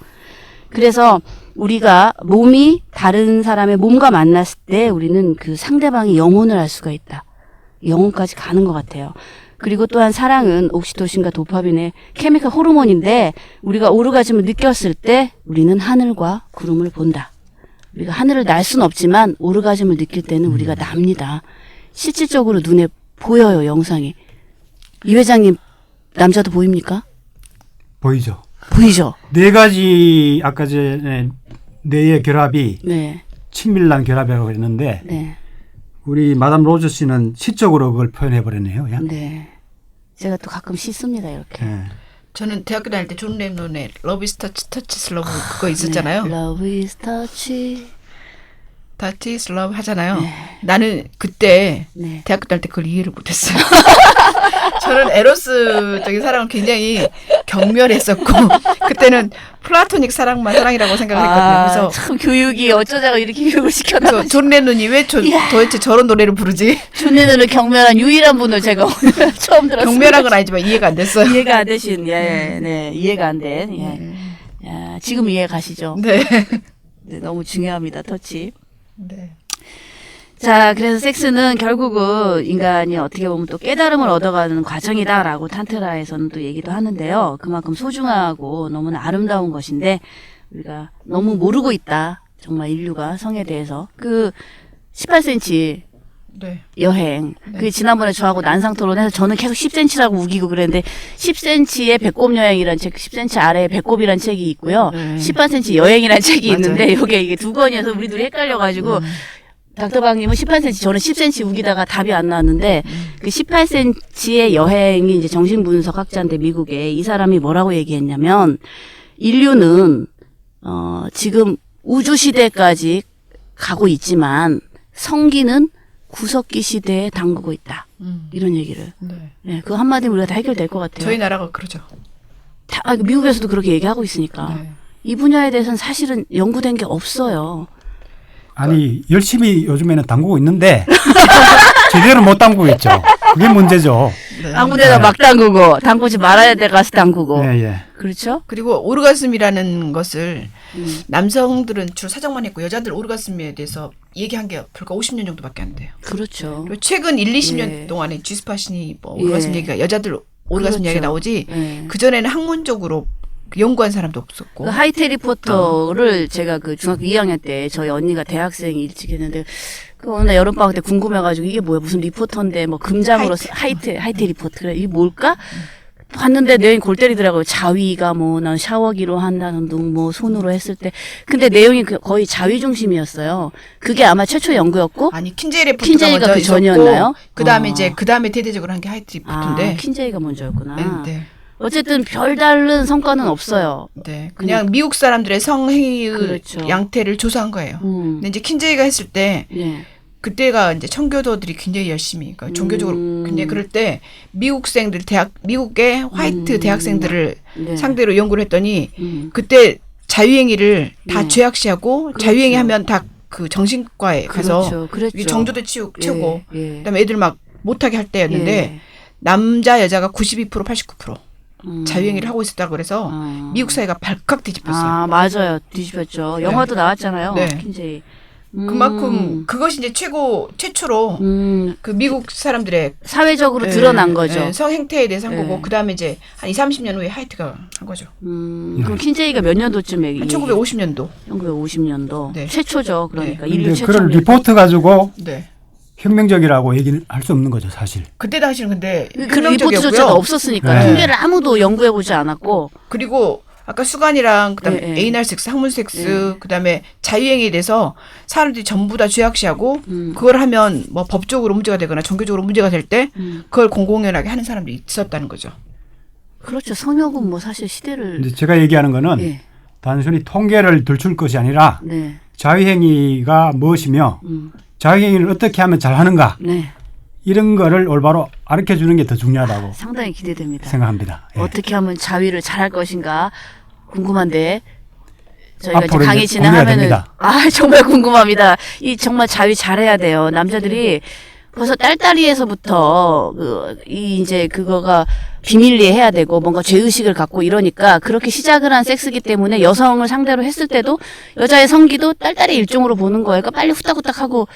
그래서 우리가 몸이 다른 사람의 몸과 만났을 때 우리는 그 상대방의 영혼을 알 수가 있다. 영혼까지 가는 것 같아요. 그리고 또한 사랑은 옥시토신과 도파민의 케미컬 호르몬인데 우리가 오르가즘을 느꼈을 때 우리는 하늘과 구름을 본다. 우리가 하늘을 날 수는 없지만 오르가즘을 느낄 때는 우리가 납니다. 실질적으로 눈에 보여요, 영상이. 이 회장님, 남자도 보입니까? 보이죠. 보이죠? 네 가지 아까 전에 뇌의 결합이 네. 친밀한 결합이라고 했는데 네. 우리 마담 로즈 씨는 시적으로 그걸 표현해 버렸네요. 그냥. 네. 제가 또 가끔 씻습니다, 이렇게. 예. 저는 대학교 다닐 때 존 레논의 Love is touch, touch is love 그거 있었잖아요. 네. Love is touch. touch is love 하잖아요. 네. 나는 그때 네. 대학교 다닐 때 그걸 이해를 못했어요. 저는 에로스적인 사랑을 굉장히 경멸했었고 그때는 플라토닉 사랑만 사랑이라고 생각을 했거든요. 그래서 참 교육이 어쩌다가 이렇게 교육을 시켰나. 그래서 존 레논이 왜 도대체 저런 노래를 부르지? 존레논을 경멸한 유일한 분을 제가 오늘 처음 들었어요. 경멸한 건 아니지만 이해가 안 됐어요. 이해가 안 되신, 예, 네, 이해가 안 된, 예. 야, 지금 이해 가시죠? 네. 네, 너무 중요합니다, 터치. 네. 자, 그래서 섹스는 결국은 인간이 어떻게 보면 또 깨달음을 얻어가는 과정이다라고 탄트라에서는 또 얘기도 하는데요. 그만큼 소중하고 너무나 아름다운 것인데 우리가 너무 모르고 있다. 정말 인류가 성에 대해서. 그 18cm 네. 여행. 그 지난번에 저하고 난상 토론해서 저는 계속 10cm라고 우기고 그랬는데 10cm의 배꼽 여행이란 책, 10cm 아래에 배꼽이란 책이 있고요. 네. 18cm 여행이란 책이 맞아요. 있는데 이게 두 권이어서 우리 둘이 헷갈려가지고 닥터방님은 18cm, 저는 10cm 우기다가 답이 안 나왔는데 그 18cm의 여행이 이제 정신분석학자인데 미국에 이 사람이 뭐라고 얘기했냐면 인류는 지금 우주 시대까지 가고 있지만 성기는 구석기 시대에 담그고 있다. 이런 얘기를. 네. 네, 그 한마디면 우리가 다 해결될 것 같아요. 저희 나라가 그러죠. 미국에서도 그렇게 얘기하고 있으니까. 네. 이 분야에 대해서는 사실은 연구된 게 없어요. 아니 열심히 요즘에는 담그고 있는데 제대로 못 담그고 있죠. 그게 문제죠. 네. 아무데나 네. 막 담그고 담그지 말아야 돼 가서 담그고. 예, 예. 그렇죠? 그리고 오르가즘이라는 것을 남성들은 주로 사정만 했고 여자들 오르가즘에 대해서 얘기한 게 불과 50년 정도밖에 안 돼요. 그렇죠. 그리고 최근 1, 20년 예. 동안에 G스팟이니 뭐 오르가즘 예. 얘기가 여자들 오르가즘 그렇죠. 얘기 나오지 예. 그전에는 학문적으로 연구한 사람도 없었고 그 하이테 리포터를 제가 그 중학교 2학년 때 저희 언니가 대학생 일찍 했는데 그 어느 날 여름방학 때 궁금해가지고 이게 뭐야 무슨 리포터인데 뭐 금장으로 하이테 리포터 그래 이게 뭘까? 봤는데 내용이 골 때리더라고요. 자위가 뭐 난 샤워기로 한다는 둥 뭐 손으로 했을 때 근데 내용이 거의 자위 중심이었어요. 그게 아마 최초 연구였고 아니 킨제이 레포트가 킨제이가 먼저 그 있었고 전이었나요? 그다음에 어. 이제 그다음에 대대적으로 한 게 하이트 리포트인데 킨제이가 먼저였구나. 네. 어쨌든 별다른 성과는 없어요. 네. 그냥 미국 사람들의 성행위의 그렇죠. 양태를 조사한 거예요. 근데 이제 킨제이가 했을 때 네. 그때가 이제 청교도들이 굉장히 열심히, 그러니까 종교적으로 굉장히 그럴 때 미국생들 미국의 화이트 대학생들을 네. 상대로 연구를 했더니 그때 자유행위를 다 네. 죄악시하고 그렇죠. 자유행위 하면 다 그 정신과에 가서 그렇죠. 이게 정조대 치우고 예. 그다음에 애들 막 못하게 할 때였는데 예. 남자 여자가 92% 89% 자유행위를 하고 있었다고 그래서 아. 미국 사회가 발칵 뒤집혔어요. 아 맞아요 뒤집혔죠. 영화도 나왔잖아요. 네. 킨제이. 그만큼 그것이 이제 최초로 그 미국 사람들의 사회적으로 예, 드러난 거죠. 예, 성 행태에 대해서 한 예. 거고 그다음에 이제 한 20, 30년 후에 하이트가 한 거죠. 그럼 킨제이가 몇 년도쯤에? 1950년도. 1950년도 네. 최초죠. 그러니까 인류 근데 최초. 그런 리포트 가지고 네. 혁명적이라고 얘기는 할 수 없는 거죠, 사실. 그때 당시는 근데 그 리포트조차가 혁명적이었고요. 없었으니까 네. 통계를 아무도 연구해보지 않았고. 그리고 아까 수간이랑 그다음에 예, 예. 에이날 섹스, 학문 섹스, 그다음에 자유행위에 대해서 사람들이 전부 다 죄악시하고 그걸 하면 뭐 법적으로 문제가 되거나 종교적으로 문제가 될 때 그걸 공공연하게 하는 사람들이 있었다는 거죠. 그렇죠. 성욕은 뭐 사실 시대를. 근데 제가 얘기하는 거는 예. 단순히 통계를 들출 것이 아니라 네. 자유행위가 무엇이며 자유행위를 어떻게 하면 잘하는가 네. 이런 거를 올바로 가르쳐 주는 게 더 중요하다고 상당히 기대됩니다. 생각합니다. 예. 어떻게 하면 자위를 잘할 것인가 궁금한데 저희가 이제 앞으로 강의 이제 공개가 진행하면은 됩니다. 아 정말 궁금합니다. 이 정말 자위 잘해야 돼요. 남자들이 벌써 딸딸이에서부터 이 이제 그거가 비밀리에 해야 되고 뭔가 죄의식을 갖고 이러니까 그렇게 시작을 한 섹스기 때문에 여성을 상대로 했을 때도 여자의 성기도 딸딸이 일종으로 보는 거예요. 그러니까 빨리 후딱후딱 하고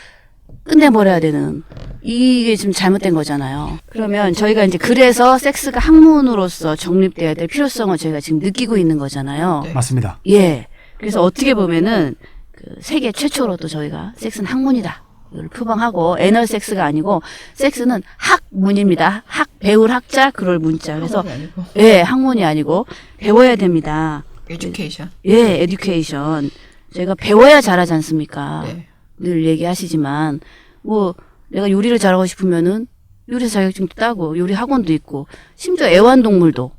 끝내버려야 되는 이게 지금 잘못된 거잖아요. 그러면 저희가 이제 그래서 섹스가 학문으로서 정립돼야 될 필요성을 저희가 지금 느끼고 있는 거잖아요. 네. 맞습니다. 예. 그래서 어떻게 보면은 그 세계 최초로 또 저희가 섹스는 학문이다. 이걸 표방하고 애널 섹스가 아니고 섹스는 학문입니다. 배울 학자 그럴 문자. 그래서 학문이 아니고. 예, 학문이 아니고 배워야 됩니다. 에듀케이션. 예, 에듀케이션. 저희가 배워야 잘하지 않습니까? 네. 늘 얘기하시지만 뭐 내가 요리를 잘하고 싶으면은 요리 자격증도 따고 요리 학원도 있고 심지어 애완동물도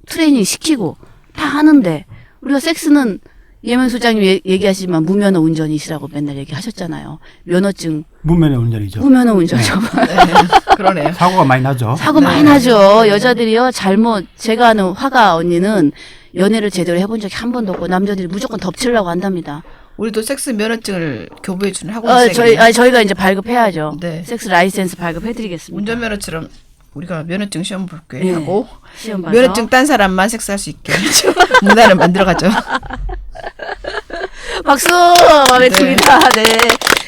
트레이닝 시키고 다 하는데 우리가 섹스는 예면 소장님 얘기하시지만 무면허 운전이시라고 맨날 얘기하셨잖아요. 면허증 무면허 운전이죠. 무면허 운전이죠. 네. 그러네요. 사고가 많이 나죠. 사고 많이 나죠. 여자들이요 잘못 제가 아는 화가 언니는 연애를 제대로 해본 적이 한 번도 없고 남자들이 무조건 덮치려고 한답니다. 우리도 섹스 면허증을 교부해주는 학원 저희가 이제 발급해야죠. 네. 섹스 라이센스 발급해드리겠습니다. 운전면허처럼 우리가 면허증 시험 볼게 네. 하고 시험 봐서. 면허증 딴 사람만 섹스할 수 있게 문화를 만들어가죠. 박수! 마음에 네. 듭니다. 네.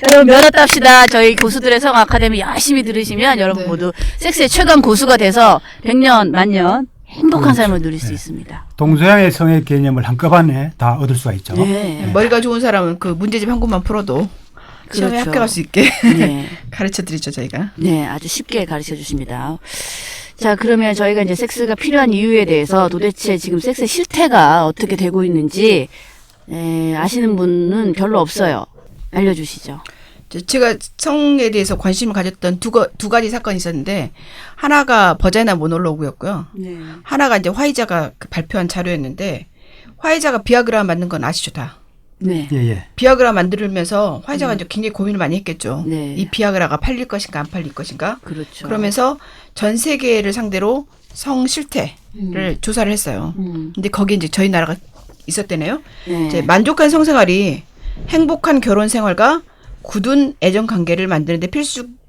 여러분, 면허 땁시다. 저희 고수들의 성 아카데미 열심히 들으시면 여러분 네. 모두 섹스의 최강 고수가 돼서 100년, 만년 행복한 삶을 누릴 수 있습니다. 동서양의 성의 개념을 한꺼번에 다 얻을 수가 있죠. 네. 머리가 좋은 사람은 그 문제집 한 곳만 풀어도 시험에 그렇죠. 합격할 수 있게 네. 가르쳐 드리죠 저희가. 네, 아주 쉽게 가르쳐 주십니다. 자, 그러면 저희가 이제 섹스가 필요한 이유에 대해서 도대체 지금 섹스의 실태가 어떻게 되고 있는지 아시는 분은 별로 없어요. 알려주시죠. 제가 성에 대해서 관심을 가졌던 두 가지 사건이 있었는데 하나가 버자이나 모놀로그였고요. 네. 하나가 이제 화이자가 발표한 자료였는데 화이자가 비아그라 만든 건 아시죠 다. 네. 예, 예. 비아그라 만들면서 화이자가 이제 굉장히 고민을 많이 했겠죠. 네. 이 비아그라가 팔릴 것인가 안 팔릴 것인가. 그렇죠. 그러면서 전 세계를 상대로 성 실태를 조사를 했어요. 근데 거기에 이제 저희 나라가 있었대네요. 네. 이제 만족한 성생활이 행복한 결혼 생활과 굳은 애정 관계를 만드는데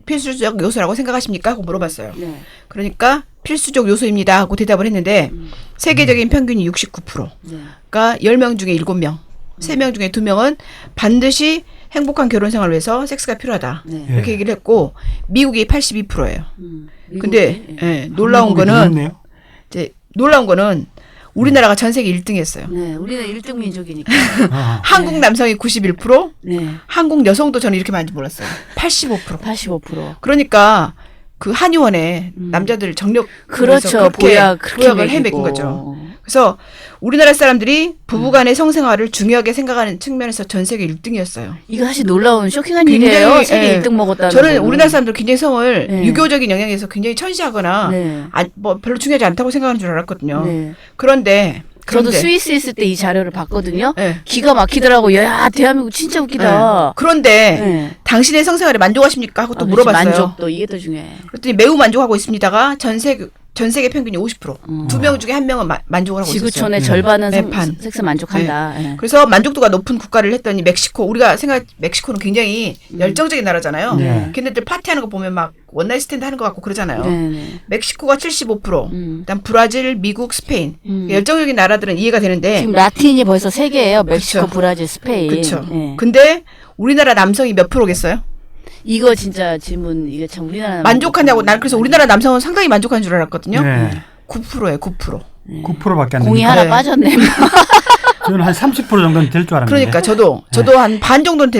필수적 요소라고 생각하십니까? 하고 물어봤어요. 네. 그러니까 필수적 요소입니다 하고 대답을 했는데 세계적인 평균이 69%. 네. 그러니까 10명 중에 7명, 3명 중에 2명은 반드시 행복한 결혼 생활을 위해서 섹스가 필요하다. 네. 이렇게 얘기를 했고 미국이 82%예요. 근데 미국이, 예, 놀라운 거는 늦었네요. 이제 놀라운 거는 우리나라가 전 세계 1등했어요. 네, 우리는 1등 민족이니까. 아, 한국 남성이 91%, 네. 한국 여성도 저는 이렇게 많은지 몰랐어요. 85%. 85%. 그러니까 그 한의원에 남자들 정력 그렇죠. 보약 그렇게 보약을 해먹은 먹이고. 거죠. 그래서 우리나라 사람들이 부부간의 성생활을 중요하게 생각하는 측면에서 전 세계 1등이었어요. 이거 사실 놀라운 쇼킹한 굉장히, 일이에요. 세계 예. 1등 먹었다는 저는 거는. 우리나라 사람들 굉장히 성을 네. 유교적인 영향에서 굉장히 천시하거나 네. 뭐 별로 중요하지 않다고 생각하는 줄 알았거든요. 네. 그런데 저도 스위스 있을 때 이 자료를 봤거든요. 네. 기가 막히더라고요. 야, 대한민국 진짜 웃기다. 네. 그런데 네. 당신의 성생활에 만족하십니까? 하고 또 아, 물어봤어요. 만족도 이게 더 중요해. 그랬더니 매우 만족하고 있습니다가 전 세계 평균이 50%. 2명 중에 1명은 만족을 하고 있었어요. 지구촌의 절반은 네, 반. 섹스 만족한다. 예. 그래서 만족도가 높은 국가를 했더니 멕시코. 우리가 멕시코는 굉장히 열정적인 나라잖아요. 네. 걔네들 파티하는 거 보면 막 원나잇 스탠드 하는 것 같고 그러잖아요. 네. 멕시코가 75%. 그다음 브라질, 미국, 스페인. 열정적인 나라들은 이해가 되는데. 지금 라틴이 벌써 3개예요. 멕시코, 그쵸. 브라질, 스페인. 그렇죠. 예. 근데 우리나라 남성이 몇 프로겠어요? 이거 진짜 질문 이게 참 우리나라 만족하냐고. 난 그래서 우리나라 남성은 상당히 만족하는 줄 알았거든요. 네. 9%예요. 9%. 9%밖에 안 공이 됩니다. 하나 네. 빠졌네. 저는 한 30% 정도는 될 줄 알았는데. 그러니까 저도 한 반 정도는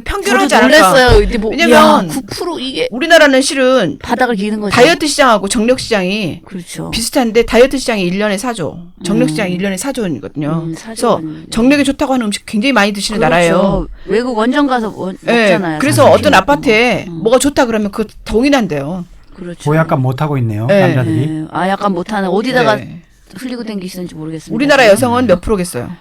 평균하지 저도 않을까. 놀랐어요. 근데 뭐, 왜냐면 9% 이게 우리나라는 실은 바닥을 기는 거죠. 다이어트 시장하고 정력 시장이 그렇죠. 비슷한데 다이어트 시장이 1년에 4조, 정력 시장이 1년에 4조이거든요. 4조 그래서 원이네. 정력에 좋다고 하는 음식 굉장히 많이 드시는 그렇죠. 나라예요. 외국 원정 가서 네, 먹잖아요. 그래서 사실. 어떤 아파트에 뭐가 좋다 그러면 그거 동의난대요. 그렇죠. 보약값 못하고 있네요. 네. 남자들이. 네. 아 약간 못하는 어디다가 네. 흘리고 댕기시는지 모르겠습니다. 우리나라 여성은 몇 프로겠어요?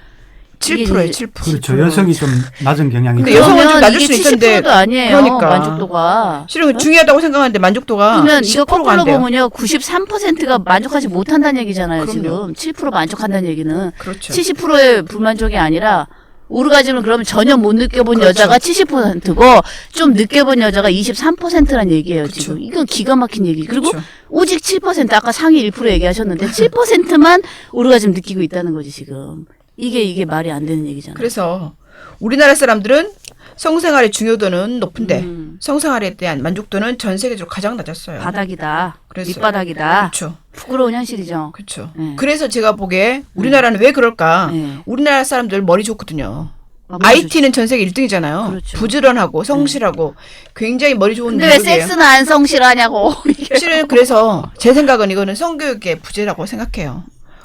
이게 7%예요. 이제 7%. 그렇죠. 여성이 좀 낮은 경향이 근데 있죠. 여성은 좀 그러면 낮을 이게 수 있던데. 70%도 아니에요. 그러니까. 만족도가. 실은 중요하다고 생각하는데 만족도가 그러면 이거 10%가 거꾸로 안 돼요. 보면요. 93%가 만족하지 못한다는 얘기잖아요. 그럼요. 지금 7% 만족한다는 얘기는 그렇죠. 70%의 불만족이 아니라 오르가즘을 그러면 전혀 못 느껴본 그렇죠. 여자가 70%고 좀 느껴본 여자가 23%란 얘기예요. 그렇죠. 지금 이건 기가 막힌 얘기. 그리고 그렇죠. 오직 7% 아까 상위 1% 얘기하셨는데 7%만 오르가즘 느끼고 있다는 거지 지금. 이게 말이 안 되는 얘기잖아요. 그래서 우리나라 사람들은 성생활의 중요도는 높은데 성생활에 대한 만족도는 전 세계적으로 가장 낮았어요. 바닥이다. 그래서- 밑바닥이다. 그렇죠. 부끄러운 현실이죠. 그렇죠. 네. 그래서 제가 보기에 우리나라는 왜 그럴까? 네. 우리나라 사람들 머리 좋거든요. 아, 머리 IT는 전 세계 1등이잖아요. 그렇죠. 부지런하고 성실하고 굉장히 머리 좋은 근데 왜 민족이에요. 섹스는 안 성실하냐고. 이게. 실은 그래서 제 생각은 이거는 성교육의 부재라고 생각해요.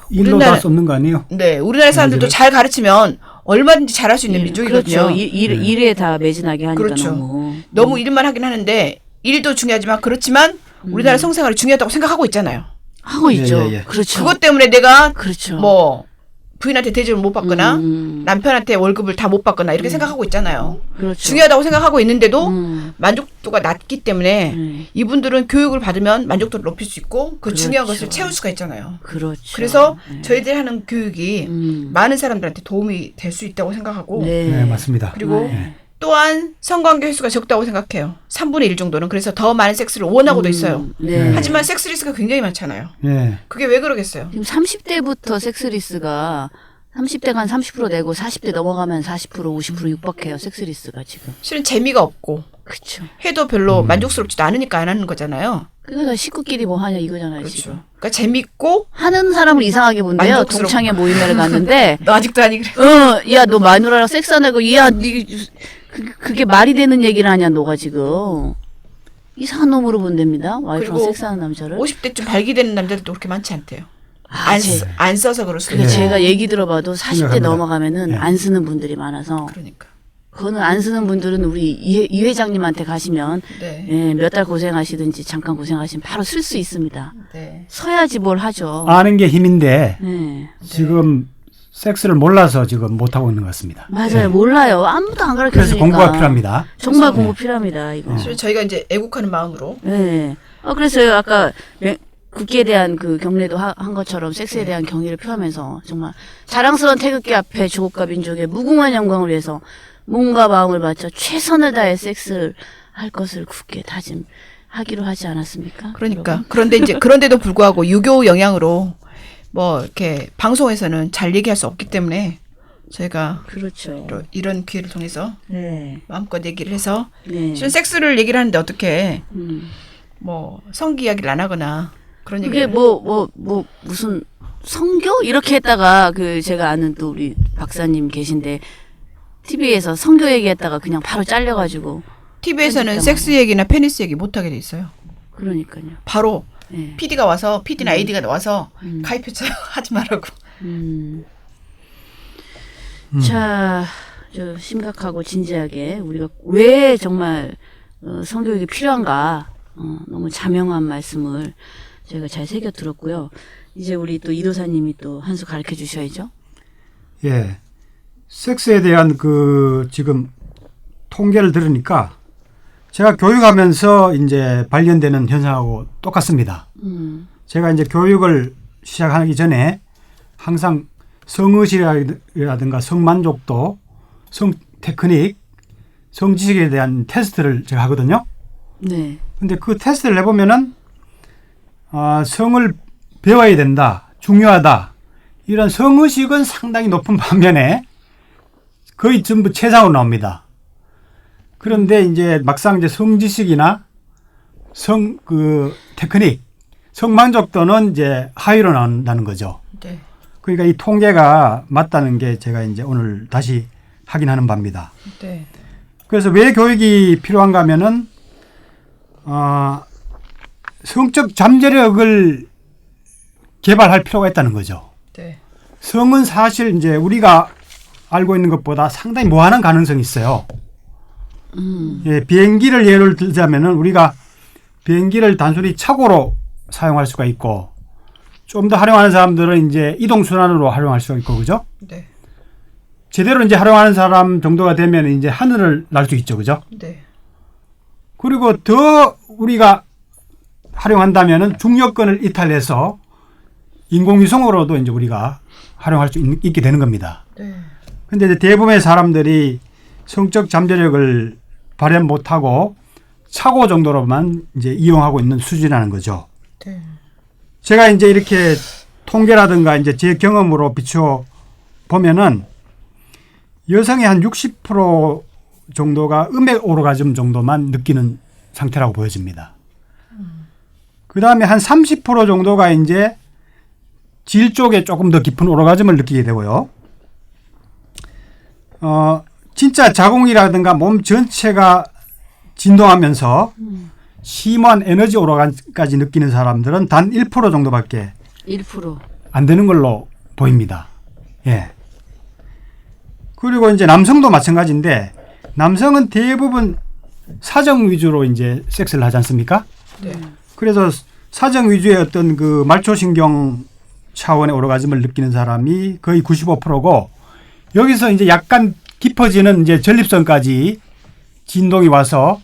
일로 우리나라- 다 쏟는 거 아니에요? 네, 우리나라 사람들도 잘 가르치면 얼마든지 잘할 수 있는 민족이거든요. 그렇죠. 일에 다 매진하게 하니까 그렇죠. 너무. 너무 일만 하긴 하는데 일도 중요하지만 그렇지만 우리나라 성생활이 중요하다고 생각하고 있잖아요. 하고 있죠. 예, 예. 그렇죠. 그것 때문에 내가 그렇죠. 뭐 부인한테 대접을 못 받거나 음. 남편한테 월급을 다 못 받거나 이렇게 생각하고 있잖아요. 그렇죠. 중요하다고 생각하고 있는데도 음. 만족도가 낮기 때문에 이분들은 교육을 받으면 만족도를 높일 수 있고 그 중요한 그렇죠. 것을 채울 수가 있잖아요. 그렇죠. 그래서 저희들이 하는 교육이 음. 많은 사람들한테 도움이 될 수 있다고 생각하고 네. 네, 맞습니다. 그리고 네. 또한 성관계 횟수가 적다고 생각해요. 3분의 1 정도는. 그래서 더 많은 섹스를 원하고도 있어요. 네. 하지만 섹스 리스크가 굉장히 많잖아요. 예. 그게 왜 그러겠어요? 지금 30대부터 섹스리스가 30대가 한 30% 내고 40대 넘어가면 40% 50% 육박해요. 섹스리스가 지금. 실은 재미가 없고 그렇죠. 해도 별로 만족스럽지도 않으니까 안 하는 거잖아요. 그러니까 식구끼리 뭐 하냐 이거잖아요. 지금. 그렇죠. 그러니까 재밌고 하는 사람을 이상하게 본대요. 만족스럽고. 동창회 모임에 갔는데 너 아직도 아니 그래. 야, 너 마누라랑 섹스 안 하고, 야, 그게 말이 되는 얘기를 하냐, 너가 지금. 이상한 놈으로 본답니다. 와이프랑 그리고 섹스하는 남자를. 50대쯤 발기되는 남자들도 그렇게 많지 않대요. 아, 안 써서 그럴 수도 그게 있어요. 제가 얘기 들어봐도 40대 생각합니다. 넘어가면은 네. 안 쓰는 분들이 많아서. 그러니까. 그거는 안 쓰는 분들은 우리 이 회장님한테 가시면, 네. 예, 몇 달 고생하시든지 잠깐 고생하시면 바로 쓸 수 있습니다. 네. 서야지 뭘 하죠. 아는 게 힘인데 네. 지금 섹스를 몰라서 지금 못 하고 있는 것 같습니다. 맞아요. 몰라요. 아무도 안 가르쳐 그래서 주니까. 공부가 필요합니다. 정말 공부 필요합니다, 이거. 실은 저희가 이제 애국하는 마음으로 네. 그래서 아까 국기에 대한 그 경례도 한 것처럼 섹스에 대한 경의를 표하면서 정말 자랑스러운 태극기 앞에 조국과 민족의 무궁한 영광을 위해서 몸과 마음을 바쳐 최선을 다해 섹스를 할 것을 굳게 다짐하기로 하지 않았습니까? 그러니까 여러분? 그런데 이제 그런데도 불구하고 유교 영향으로 뭐 이렇게 방송에서는 잘 얘기할 수 없기 때문에 저희가 그렇죠. 이런 기회를 통해서 네. 마음껏 얘기를 해서 네. 실은 섹스를 얘기를 하는데 어떻게 음. 뭐 성기 이야기를 안 하거나 그런 그게 얘기를 무슨 성교 이렇게 했다가 그 제가 아는 또 우리 박사님 계신데 TV에서 성교 얘기했다가 그냥 바로 잘려가지고 TV에서는 편집장 섹스 얘기나 페니스 얘기 못 하게 돼 있어요. 그러니까요. 바로 네. PD가 와서 PD나 AD가 와서 음. 가입했어요. 하지 말라고. 자, 저 심각하고 진지하게 우리가 왜 정말 성교육이 필요한가 너무 자명한 말씀을 저희가 잘 새겨 들었고요. 이제 우리 또 이도사님이 또 한 수 가르쳐 주셔야죠. 예. 섹스에 대한 그 지금 통계를 들으니까 제가 교육하면서 이제 발견되는 현상하고 똑같습니다. 제가 이제 교육을 시작하기 전에 항상 성의식이라든가 성만족도, 성 테크닉, 성지식에 대한 테스트를 제가 하거든요. 네. 근데 그 테스트를 해보면은 성을 배워야 된다, 중요하다, 이런 성의식은 상당히 높은 반면에 거의 전부 최상으로 나옵니다. 그런데 이제 막상 이제 성지식이나 테크닉, 성만족도는 이제 하위로 나온다는 거죠. 네. 그러니까 이 통계가 맞다는 게 제가 이제 오늘 다시 확인하는 바입니다. 네. 그래서 왜 교육이 필요한가 하면은, 성적 잠재력을 개발할 필요가 있다는 거죠. 네. 성은 사실 이제 우리가 알고 있는 것보다 상당히 무한한 가능성이 있어요. 예, 비행기를 예를 들자면은 우리가 비행기를 단순히 착오로 사용할 수가 있고, 좀 더 활용하는 사람들은 이제 이동순환으로 활용할 수가 있고, 그죠? 네. 제대로 이제 활용하는 사람 정도가 되면 이제 하늘을 날 수 있죠, 그죠? 네. 그리고 더 우리가 활용한다면은 중력권을 이탈해서 인공위성으로도 이제 우리가 활용할 수 있게 되는 겁니다. 네. 근데 이제 대부분의 사람들이 성적 잠재력을 발현 못하고 착오 정도로만 이제 이용하고 있는 수준이라는 거죠. 네. 제가 이제 이렇게 통계라든가 이제 제 경험으로 비추어 보면은 여성의 한 60% 정도가 음액 오르가즘 정도만 느끼는 상태라고 보여집니다. 그 다음에 한 30% 정도가 이제 질 쪽에 조금 더 깊은 오르가즘을 느끼게 되고요. 진짜 자궁이라든가 몸 전체가 진동하면서 심한 에너지 오르가즘까지 느끼는 사람들은 단 1% 정도밖에 1%. 안 되는 걸로 보입니다. 예. 그리고 이제 남성도 마찬가지인데, 남성은 대부분 사정 위주로 이제 섹스를 하지 않습니까? 네. 그래서 사정 위주의 어떤 그 말초신경 차원의 오르가즘을 느끼는 사람이 거의 95%고, 여기서 이제 약간 깊어지는 이제 전립선까지 진동이 와서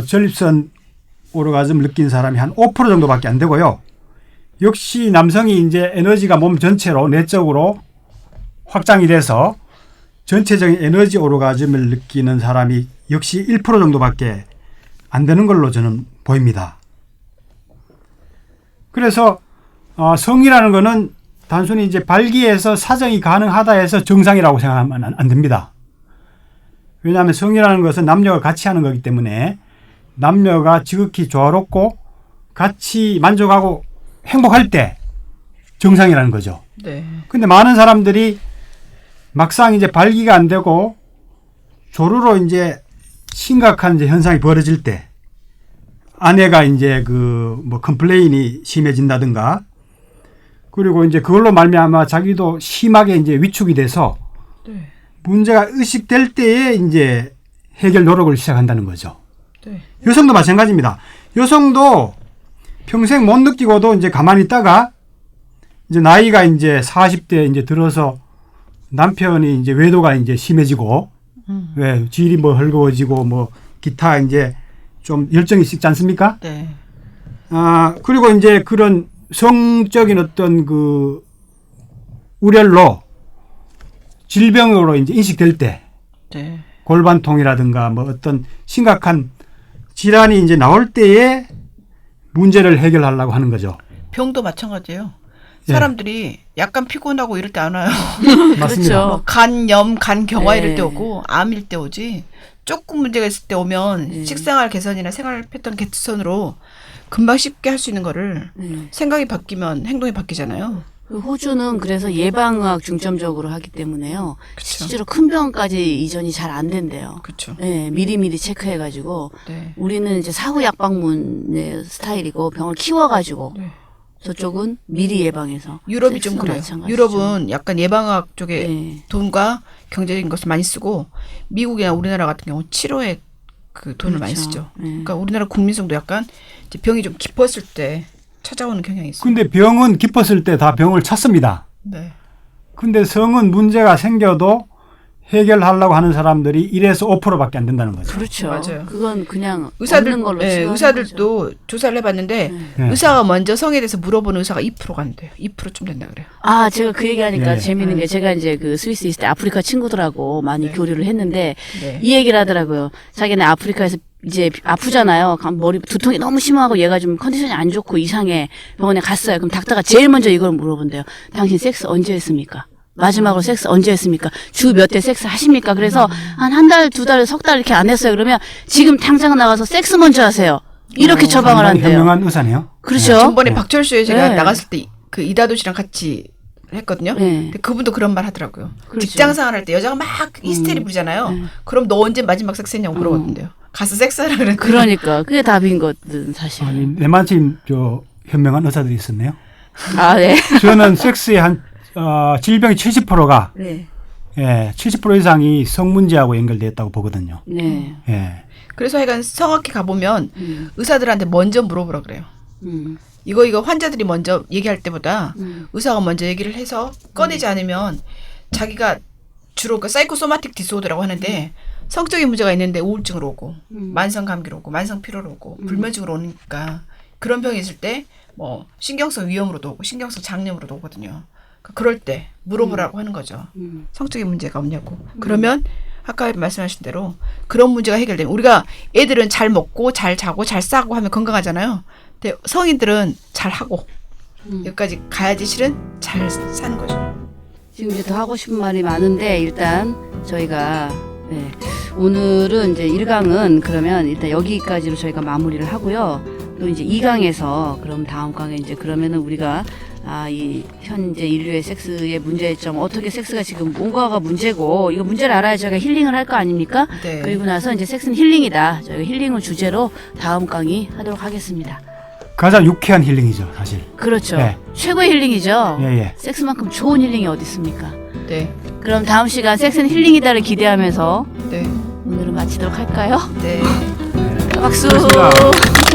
전립선 오르가즘을 느끼는 사람이 한 5% 정도밖에 안 되고요. 역시 남성이 이제 에너지가 몸 전체로 내적으로 확장이 돼서 전체적인 에너지 오르가즘을 느끼는 사람이 역시 1% 정도밖에 안 되는 걸로 저는 보입니다. 그래서 성이라는 거는 단순히 이제 발기해서 사정이 가능하다 해서 정상이라고 생각하면 안 됩니다. 왜냐하면 성이라는 것은 남녀가 같이 하는 거기 때문에 남녀가 지극히 조화롭고 같이 만족하고 행복할 때 정상이라는 거죠. 네. 근데 많은 사람들이 막상 이제 발기가 안 되고 조루로 이제 심각한 이제 현상이 벌어질 때 아내가 이제 그 뭐 컴플레인이 심해진다든가, 그리고 이제 그걸로 말미암아 자기도 심하게 이제 위축이 돼서 네. 문제가 의식될 때에 이제 해결 노력을 시작한다는 거죠. 네. 여성도 마찬가지입니다. 여성도 평생 못 느끼고도 이제 가만히 있다가 이제 나이가 이제 40대 이제 들어서 남편이 이제 외도가 이제 심해지고, 왜 질이 뭐 헐거워지고 뭐 기타 이제 좀 열정이 식지 않습니까? 네. 그리고 이제 그런 성적인 어떤 그 우열로 질병으로 이제 인식될 때 네. 골반통이라든가 뭐 어떤 심각한 질환이 이제 나올 때에 문제를 해결하려고 하는 거죠. 병도 마찬가지예요. 예. 사람들이 약간 피곤하고 이럴 때 안 와요. 맞습니다. 그렇죠. 뭐 간염, 간경화 네. 이럴 때 오고 암일 때 오지. 조금 문제가 있을 때 오면 네. 식생활 개선이나 생활 패턴 개선으로 금방 쉽게 할 수 있는 거를 생각이 바뀌면 행동이 바뀌잖아요. 그 호주는 그래서 예방의학 중점적으로 하기 때문에요. 그쵸. 실제로 큰 병까지 이전이 잘 안 된대요. 그렇죠. 네, 미리미리 체크해가지고 네. 우리는 이제 사후 약방문의 스타일이고 병을 키워가지고 네. 저쪽은 미리 예방해서 유럽이 좀 섹스도 그래요. 마찬가지죠. 유럽은 약간 예방학 쪽에 네. 돈과 경제적인 것을 많이 쓰고 미국이나 우리나라 같은 경우 는 치료에 그 돈을 많이 그렇죠. 쓰죠. 네. 그러니까 우리나라 국민성도 약간 이제 병이 좀 깊었을 때 찾아오는 경향이 있어요. 근데 병은 깊었을 때 다 병을 찾습니다. 네. 근데 성은 문제가 생겨도 해결하려고 하는 사람들이 1에서 5%밖에 안 된다는 거죠. 그렇죠. 맞아요. 그건 그냥 의사들, 없는 걸로 예, 치료하는 의사들도 조사를 해봤는데 네. 의사가 먼저 성에 대해서 물어보는 의사가 2%가 안 돼요. 2%좀 된다 그래요. 아, 제가 그 얘기하니까 네. 재미있는 게 제가 이제 그 스위스 있을 때 아프리카 친구들하고 많이 네. 교류를 했는데 네. 이 얘기를 하더라고요. 자기네 아프리카에서 이제 아프잖아요. 머리 두통이 너무 심하고 얘가 좀 컨디션이 안 좋고 이상해. 병원에 갔어요. 그럼 닥터가 제일 먼저 이걸 물어본대요. 당신 섹스 언제 했습니까? 마지막으로 섹스 언제 했습니까? 주 몇 대 섹스 하십니까? 그래서 한 달, 두 달, 석 달 이렇게 안 했어요. 그러면 지금 당장 나가서 섹스 먼저 하세요. 이렇게 처방을 상당히 한대요. 현명한 의사네요. 그렇죠. 전번에 네. 박철수에 제가 네. 나갔을 때 그 이다도 씨랑 같이 했거든요. 네. 근데 그분도 그런 말 하더라고요. 그렇죠. 직장 생활 할 때 여자가 막 히스테리 부리잖아요. 그럼 너 언제 마지막 섹스했냐고 물어봤는데요. 가서 섹스하라 그랬는데. 그러니까 그게 답인 것든 사실. 아니, 내만침 저 현명한 의사들이 있었네요. 아, 네. 저는 섹스의 한 질병의 70%가 네. 70% 이상이 성 문제하고 연결되었다고 보거든요. 네. 예. 그래서 하여간 성악회 가보면 의사들한테 먼저 물어보라 그래요. 이거 환자들이 먼저 얘기할 때보다 의사가 먼저 얘기를 해서 꺼내지 않으면 자기가 주로 그 사이코소마틱 디스오더라고 하는데 성적인 문제가 있는데 우울증으로 오고 만성 감기로 오고 만성 피로로 오고 불면증으로 오니까 그런 병이 있을 때 뭐 신경성 위염으로도 오고 신경성 장염으로도 오거든요. 그럴 때 물어보라고 하는 거죠. 성적인 문제가 없냐고. 그러면 아까 말씀하신 대로 그런 문제가 해결되면 우리가 애들은 잘 먹고 잘 자고 잘 싸고 하면 건강하잖아요. 근데 성인들은 잘 하고 여기까지 가야지 실은 잘 사는 거죠. 지금 이제 더 하고 싶은 말이 많은데 일단 저희가 네, 오늘은 이제 1강은 그러면 일단 여기까지로 저희가 마무리를 하고요. 또 이제 2강에서 그럼 다음 강에 이제 그러면은 우리가 이 현재 인류의 섹스의 문제점 어떻게 섹스가 지금 뭔가가 문제고 이거 문제를 알아야 저희가 힐링을 할 거 아닙니까? 네. 그리고 나서 이제 섹스는 힐링이다. 저희가 힐링을 주제로 다음 강의 하도록 하겠습니다. 가장 유쾌한 힐링이죠, 사실. 그렇죠. 네. 최고의 힐링이죠. 예. 섹스만큼 좋은 힐링이 어디 있습니까? 네. 그럼 다음 시간 섹스는 힐링이다를 기대하면서 네. 오늘은 마치도록 할까요? 네. 박수. 고맙습니다.